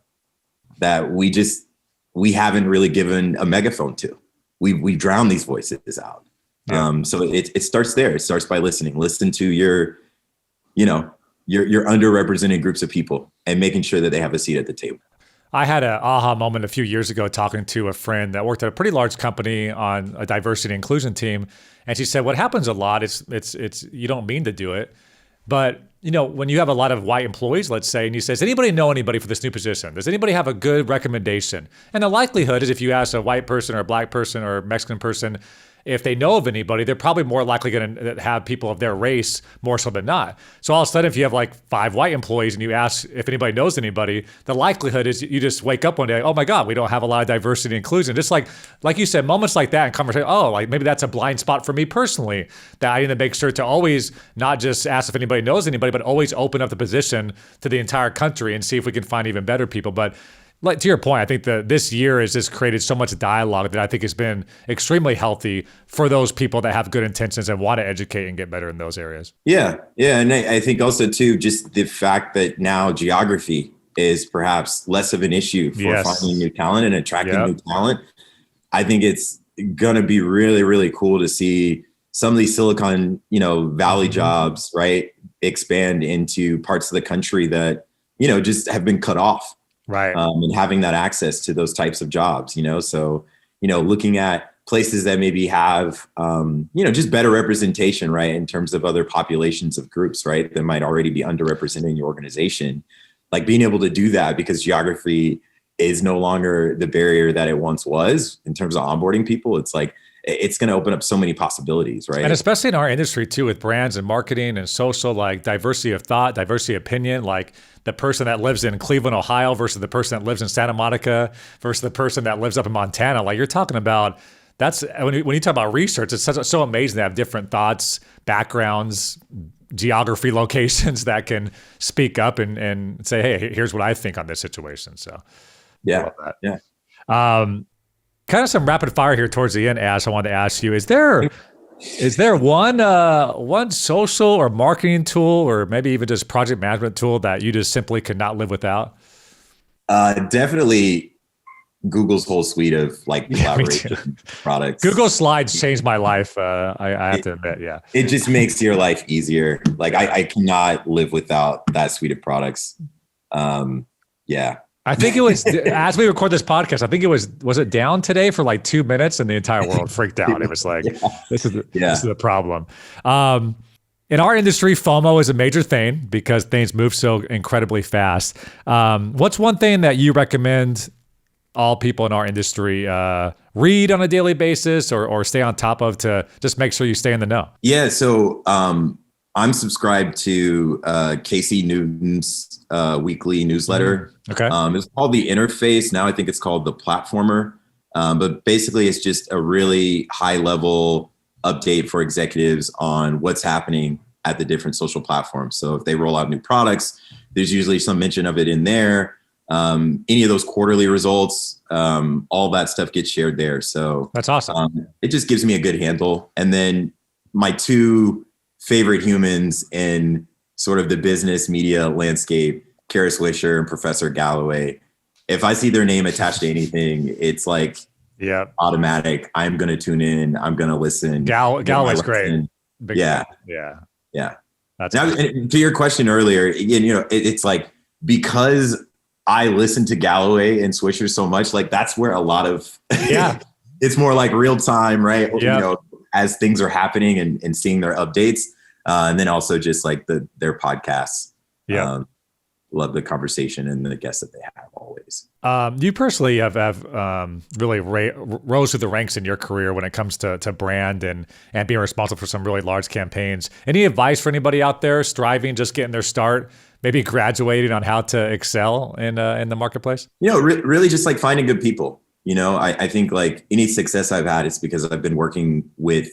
That we haven't really given a megaphone to. We drown these voices out. Yeah. So it starts there. It starts by listening. Listen to your underrepresented groups of people and making sure that they have a seat at the table.
I had an aha moment a few years ago talking to a friend that worked at a pretty large company on a diversity and inclusion team. And she said, what happens a lot is it's you don't mean to do it. But, when you have a lot of white employees, let's say, and you say, does anybody know anybody for this new position? Does anybody have a good recommendation? And the likelihood is if you ask a white person or a black person or a Mexican person, if they know of anybody, they're probably more likely going to have people of their race more so than not. So all of a sudden, if you have like 5 white employees and you ask if anybody knows anybody, the likelihood is you just wake up one day, oh my God, we don't have a lot of diversity and inclusion. Just like you said, moments like that in conversation, oh, like maybe that's a blind spot for me personally, that I need to make sure to always not just ask if anybody knows anybody, but always open up the position to the entire country and see if we can find even better people. But like to your point, I think that this year has just created so much dialogue that I think has been extremely healthy for those people that have good intentions and want to educate and get better in those areas.
Yeah. Yeah. And I think also too, just the fact that now geography is perhaps less of an issue for finding new talent and attracting new talent. I think it's going to be really, really cool to see some of these Silicon, Valley jobs, right, expand into parts of the country that, just have been cut off.
Right.
And having that access to those types of jobs, so, looking at places that maybe have, just better representation, right, in terms of other populations of groups, right, that might already be underrepresented in your organization, like being able to do that because geography is no longer the barrier that it once was in terms of onboarding people. It's like, it's going to open up so many possibilities, right?
And especially in our industry too, with brands and marketing and social, like diversity of thought, diversity of opinion, like the person that lives in Cleveland, Ohio versus the person that lives in Santa Monica versus the person that lives up in Montana. Like you're talking about, that's when you talk about research, it's so amazing to have different thoughts, backgrounds, geography, locations that can speak up and say, hey, here's what I think on this situation. So
yeah.
Kind of some rapid fire here towards the end, Ash. I wanted to ask you: Is there one social or marketing tool, or maybe even just project management tool that you just simply could not live without?
Definitely Google's whole suite of like collaboration products.
Google Slides changed my life. I have to admit, yeah.
It just makes your life easier. Like I cannot live without that suite of products. Yeah.
I think it was, as we record this podcast, I think it was it down today for like 2 minutes and the entire world freaked out. It was like, this is the problem. In our industry, FOMO is a major thing because things move so incredibly fast. What's one thing that you recommend all people in our industry read on a daily basis or stay on top of to just make sure you stay in the know?
Yeah. So I'm subscribed to Casey Newton's weekly newsletter.
Okay.
It's called The Interface. Now I think it's called The Platformer. But basically it's just a really high level update for executives on what's happening at the different social platforms. So if they roll out new products, there's usually some mention of it in there. Any of those quarterly results, all that stuff gets shared there. So
that's awesome.
It just gives me a good handle. And then my two favorite humans in sort of the business media landscape, Kara Swisher and Professor Galloway. If I see their name attached to anything, it's like automatic. I'm going to tune in. I'm going to listen.
Galloway's great.
Yeah.
That's
now, and to your question earlier, it's like, because I listen to Galloway and Swisher so much, like that's where a lot of, it's more like real time, right?
Yeah.
As things are happening and seeing their updates. And then also just like their podcasts.
Yeah.
Love the conversation and the guests that they have always.
You personally have really rose through the ranks in your career when it comes to brand and being responsible for some really large campaigns. Any advice for anybody out there striving, just getting their start, maybe graduating on how to excel in the marketplace?
Really just like finding good people. I think like any success I've had is because I've been working with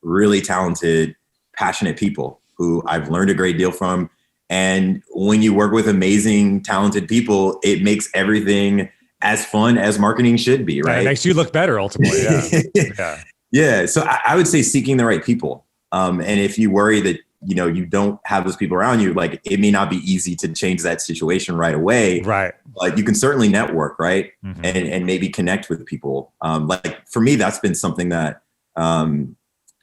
really talented, passionate people who I've learned a great deal from. And when you work with amazing, talented people, it makes everything as fun as marketing should be, right?
It makes you look better ultimately. Yeah.
Yeah. So I would say seeking the right people. And if you worry that, you don't have those people around you, like it may not be easy to change that situation right away.
Right.
But you can certainly network, right?
Mm-hmm.
And maybe connect with people. Like for me, that's been something that, again,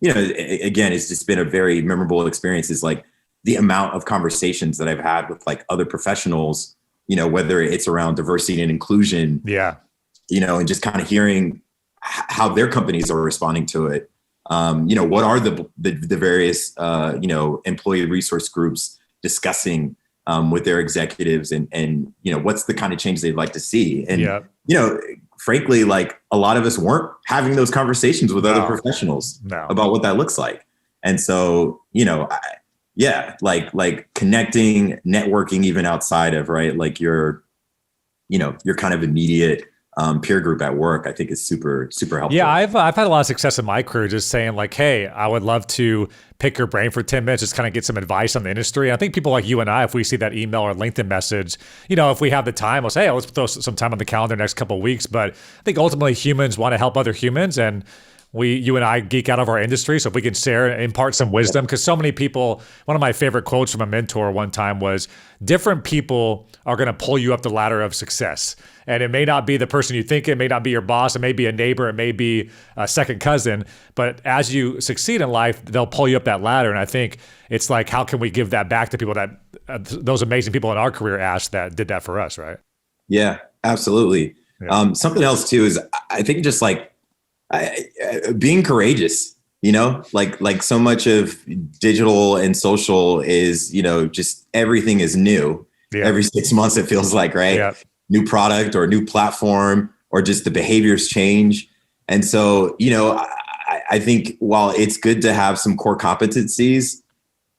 it's just been a very memorable experience. Is like the amount of conversations that I've had with like other professionals, whether it's around diversity and inclusion, and just kind of hearing how their companies are responding to it. What are the various, employee resource groups discussing with their executives and what's the kind of change they'd like to see. And, frankly, like a lot of us weren't having those conversations with other professionals about what that looks like. And so, like connecting, networking, even outside of, right, like your kind of immediate peer group at work, I think is super, super helpful.
Yeah, I've had a lot of success in my career just saying like, hey, I would love to pick your brain for 10 minutes, just kind of get some advice on the industry. And I think people like you and I, if we see that email or LinkedIn message, if we have the time, we'll say, hey, let's throw some time on the calendar next couple of weeks. But I think ultimately humans want to help other humans, and you and I geek out of our industry. So if we can share and impart some wisdom, because so many people, one of my favorite quotes from a mentor one time was, different people are going to pull you up the ladder of success. And it may not be the person you think, it may not be your boss, it may be a neighbor, it may be a second cousin, but as you succeed in life, they'll pull you up that ladder. And I think it's like, how can we give that back to people that those amazing people in our career, Ash, that did that for us, right?
Yeah, absolutely. Yeah. Something else too is I think just like being courageous, like so much of digital and social is, just everything is new. Yeah. Every 6 months, it feels like, right? Yeah. New product or new platform, or just the behaviors change. And so, I think while it's good to have some core competencies,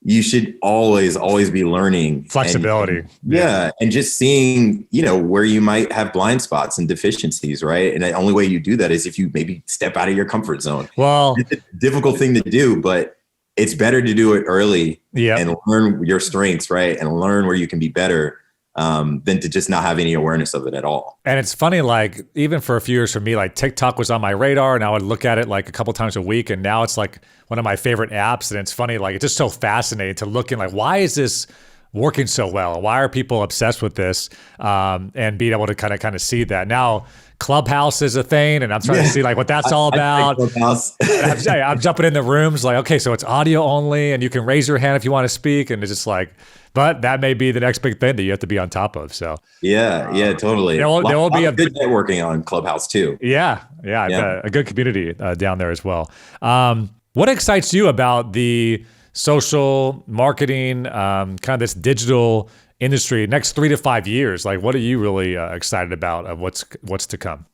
you should always be learning.
Flexibility.
And just seeing, where you might have blind spots and deficiencies, right? And the only way you do that is if you maybe step out of your comfort zone.
Well,
it's a difficult thing to do, but it's better to do it early and learn your strengths, right? And learn where you can be better than to just not have any awareness of it at all.
And it's funny, like even for a few years for me, like TikTok was on my radar and I would look at it like a couple times a week. And now it's like one of my favorite apps. And it's funny, like it's just so fascinating to look in, like, why is this working so well? Why are people obsessed with this? And being able to kind of see that. Now Clubhouse is a thing, and I'm trying to see like what that's all about. I'm jumping in the rooms like, okay, so it's audio only and you can raise your hand if you want to speak. And it's just like, but that may be the next big thing that you have to be on top of. So
yeah, totally.
There will be a
good networking on Clubhouse too.
Yeah. A good community down there as well. What excites you about the social marketing, kind of this digital industry next 3 to 5 years? Like, what are you really excited about of what's to come?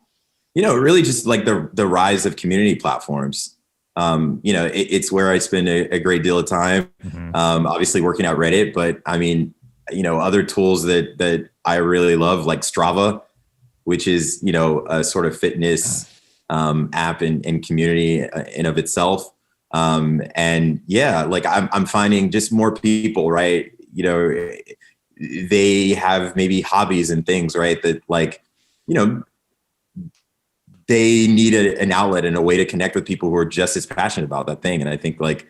Really just like the rise of community platforms. It's where I spend a great deal of time, obviously working at Reddit, but I mean, other tools that I really love, like Strava, which is, a sort of fitness app and community in of itself. Like I'm finding just more people, right? They have maybe hobbies and things, right? That like, they need an outlet and a way to connect with people who are just as passionate about that thing. And I think like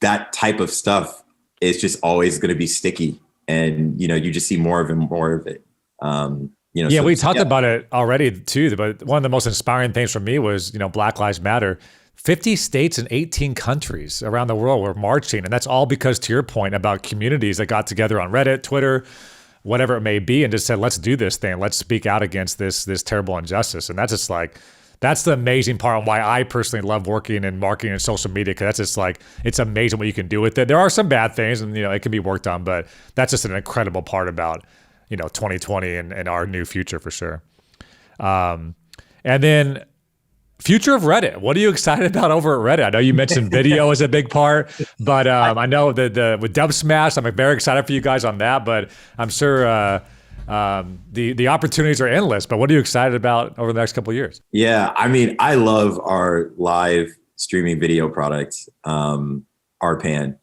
that type of stuff is just always going to be sticky. And, you just see more of it.
We talked about it already too, but one of the most inspiring things for me was, Black Lives Matter. 50 states and 18 countries around the world were marching. And that's all because, to your point about communities that got together on Reddit, Twitter, whatever it may be, and just said, let's do this thing. Let's speak out against this terrible injustice. And that's just like, that's the amazing part and why I personally love working in marketing and social media, because that's just like, it's amazing what you can do with it. There are some bad things and, it can be worked on, but that's just an incredible part about, 2020 and our new future for sure. And then future of Reddit. What are you excited about over at Reddit? I know you mentioned video is a big part, but I know that with Dub Smash, I'm very excited for you guys on that, but I'm sure the opportunities are endless. But what are you excited about over the next couple of years?
Yeah, I mean, I love our live streaming video product, RPAN.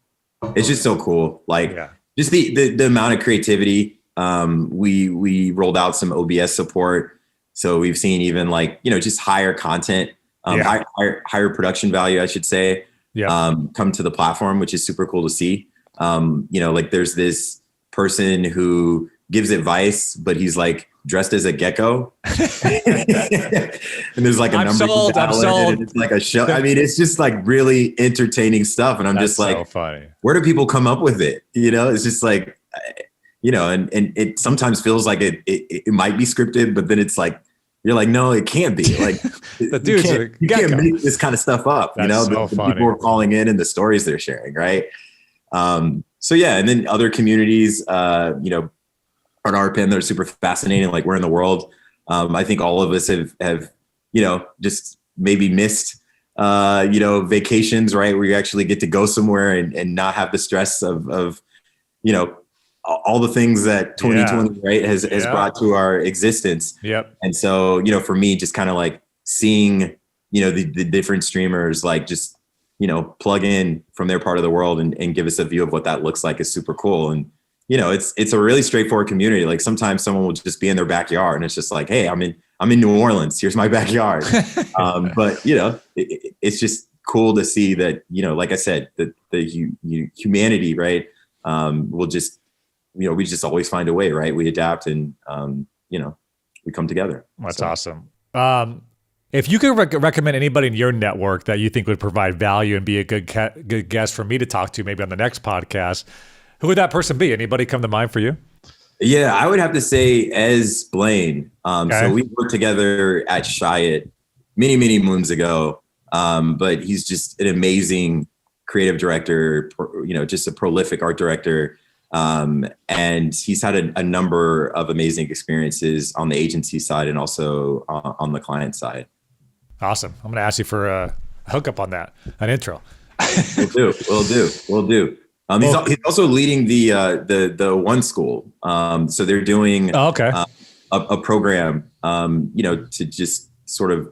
It's just so cool. Like just the amount of creativity. We rolled out some OBS support. So we've seen even like, just higher content, higher production value, I should say, come to the platform, which is super cool to see. Like there's this person who gives advice, but he's like dressed as a gecko. And there's like a
I'm sold.
And it's like a show. I mean, it's just like really entertaining stuff. And I'm just like,
so funny.
Where do people come up with it? It's just like, and it sometimes feels like it might be scripted, but then it's like, you're like, no, it can't be. Like,
the dude's
you can't make this kind of stuff up.
That's so
the
funny.
People are calling in and the stories they're sharing, right? And then other communities, on RPN, they're super fascinating. Like we're in the world. I think all of us have just maybe missed, vacations, right? Where you actually get to go somewhere and not have the stress of all the things that 2020 right has brought to our existence.
Yep.
And so, you know, for me, just kind of like seeing, you know, the different streamers like just, you know, plug in from their part of the world and give us a view of what that looks like is super cool. And, you know, it's a really straightforward community. Like sometimes someone will just be in their backyard and it's just like, hey, I'm in New Orleans. Here's my backyard. But, you know, it's just cool to see that, you know, like I said, the humanity, right, will just, you know, we just always find a way, right? We adapt and, you know, we come together.
That's awesome. If you could recommend anybody in your network that you think would provide value and be a good guest for me to talk to maybe on the next podcast, who would that person be? Anybody come to mind for you?
Yeah, I would have to say Ez Blaine. So we worked together at Chiat many, many moons ago. But he's just an amazing creative director, you know, just a prolific art director. And he's had a number of amazing experiences on the agency side and also on the client side.
Awesome. I'm going to ask you for a hookup on that, an intro.
We'll do. He's also leading the One School. So they're doing a program, you know, to just sort of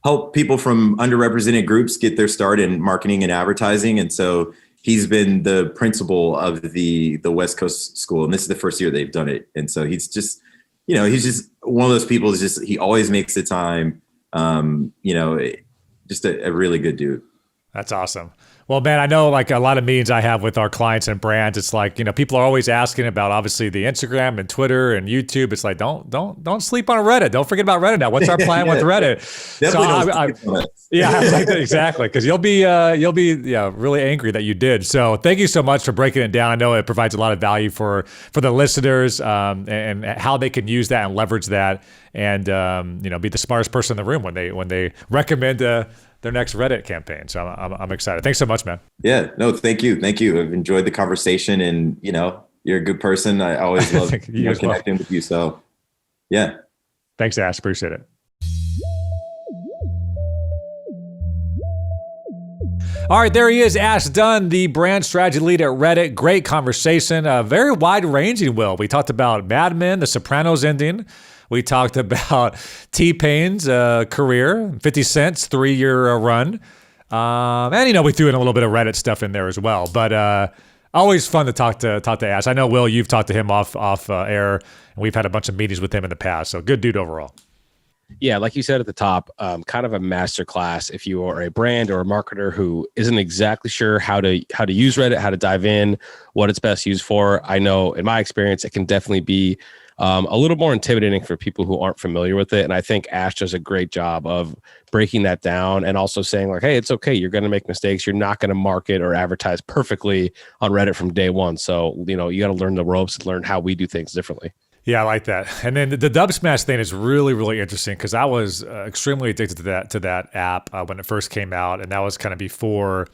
help people from underrepresented groups get their start in marketing and advertising. And so he's been the principal of the West Coast School, and this is the first year they've done it. And so he's just, you know, he's just one of those people who's just, he always makes the time, you know, just a really good dude.
That's awesome. Well, man, I know like a lot of meetings I have with our clients and brands, it's like, you know, people are always asking about obviously the Instagram and Twitter and YouTube. It's like, don't sleep on Reddit. Don't forget about Reddit now. What's our plan with Reddit? Exactly. Cause you'll be really angry that you did. So thank you so much for breaking it down. I know it provides a lot of value for the listeners, and how they can use that and leverage that and, you know, be the smartest person in the room when they recommend, their next Reddit campaign. So I'm excited. Thanks so much, man.
Yeah, no, thank you. I've enjoyed the conversation and, you know, you're a good person. I always love connecting with you. So yeah.
Thanks, Ash. Appreciate it. All right, there he is, Ash Dunn, the brand strategy lead at Reddit. Great conversation, very wide-ranging, Will. We talked about Mad Men, The Sopranos ending. We talked about T-Pain's career, 50 Cent's 3-year run. And, you know, we threw in a little bit of Reddit stuff in there as well. But always fun to talk to Ash. I know, Will, you've talked to him off air, and we've had a bunch of meetings with him in the past. So good dude overall.
Yeah, like you said at the top, kind of a masterclass if you are a brand or a marketer who isn't exactly sure how to use Reddit, how to dive in, what it's best used for. I know in my experience, it can definitely be a little more intimidating for people who aren't familiar with it. And I think Ash does a great job of breaking that down and also saying like, hey, it's okay. You're going to make mistakes. You're not going to market or advertise perfectly on Reddit from day one. So, you know, you got to learn the ropes and learn how we do things differently.
Yeah, I like that. And then the Dub Smash thing is really, really interesting because I was extremely addicted to that app when it first came out. And that was kind of before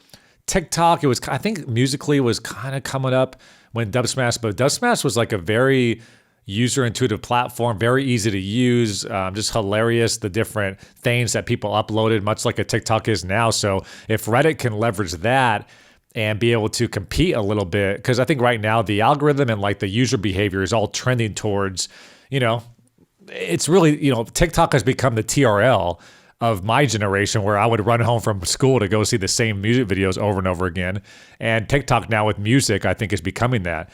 TikTok. It was, I think Musically was kind of coming up when Dub Smash, but Dub Smash was like a very user-intuitive platform, very easy to use, just hilarious, the different things that people uploaded, much like a TikTok is now. So if Reddit can leverage that and be able to compete a little bit, because I think right now the algorithm and like the user behavior is all trending towards, you know, it's really, you know, TikTok has become the TRL of my generation, where I would run home from school to go see the same music videos over and over again. And TikTok now with music, I think, is becoming that.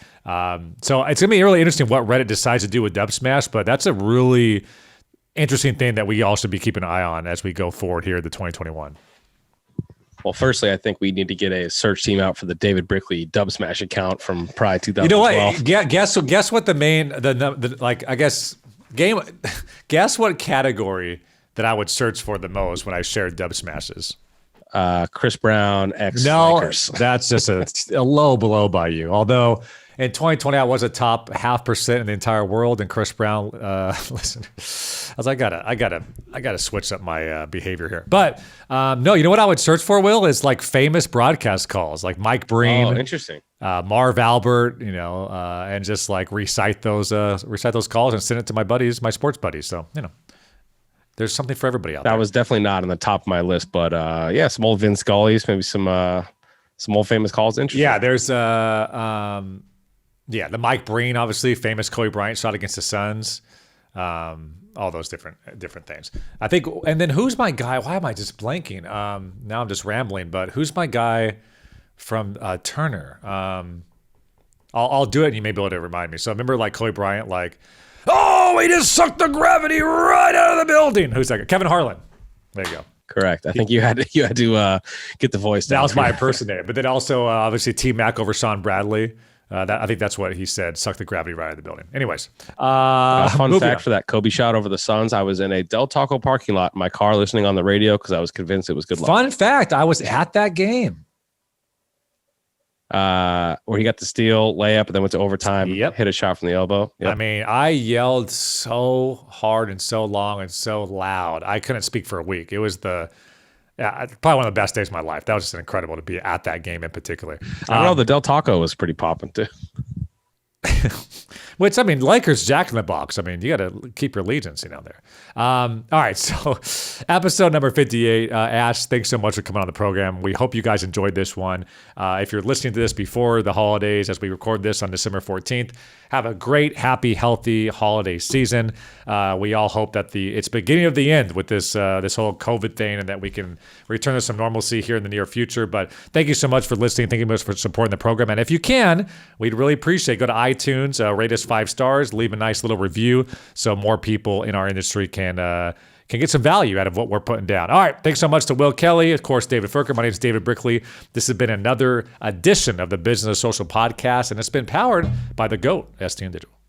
So it's going to be really interesting what Reddit decides to do with Dub Smash, but that's a really interesting thing that we all should be keeping an eye on as we go forward here to 2021.
Well, firstly, I think we need to get a search team out for the David Brickley Dub Smash account from probably 2012.
You know what? Guess what guess what category that I would search for the most when I shared Dub Smashes?
Chris Brown,
Lakers. That's just a low blow by you. Although in 2020, I was a top 0.5% in the entire world, and Chris Brown. Listen, I was like, I gotta switch up my behavior here. But no, you know what I would search for, Will, is like famous broadcast calls, like Mike Breen.
Oh, interesting.
Marv Albert, you know, and just like recite those calls and send it to my buddies, my sports buddies. So, you know, there's something for everybody out there.
That was definitely not on the top of my list, but yeah, some old Vince Scully's, maybe some old famous calls. Interesting.
Yeah, there's Yeah, the Mike Breen, obviously famous Kobe Bryant shot against the Suns. All those different things. I think, and then who's my guy? Why am I just blanking? Now I'm just rambling. But who's my guy from Turner? I'll do it, and you may be able to remind me. So I remember like Kobe Bryant, like, oh, he just sucked the gravity right out of the building. Who's that guy? Kevin Harlan. There you go.
Correct. I think you had to get the voice down.
That was my impersonator. But then also, obviously, T Mac over Sean Bradley. I think that's what he said. Suck the gravity right out of the building. Anyways.
Fun fact for that Kobe shot over the Suns. I was in a Del Taco parking lot in my car listening on the radio because I was convinced it was good luck.
Fun fact. I was at that game.
Where he got the steal, layup, and then went to overtime, hit a shot from the elbow. Yep.
I mean, I yelled so hard and so long and so loud. I couldn't speak for a week. It was probably one of the best days of my life. That was just incredible to be at that game in particular.
I don't know. The Del Taco was pretty popping too.
Which, I mean, Lakers Jack in the Box. I mean, you got to keep your allegiance, there. All right, so episode number 58. Ash, thanks so much for coming on the program. We hope you guys enjoyed this one. If you're listening to this before the holidays, as we record this on December 14th, have a great, happy, healthy holiday season. We all hope that it's beginning of the end with this whole COVID thing, and that we can return to some normalcy here in the near future. But thank you so much for listening. Thank you so much for supporting the program. And if you can, we'd really appreciate it. Go to iTunes, rate us 5 stars, leave a nice little review so more people in our industry can get some value out of what we're putting down. All right. Thanks so much to Will Kelly. Of course, David Furker. My name is David Brickley. This has been another edition of the Business of Social podcast, and it's been powered by the GOAT, STN Digital.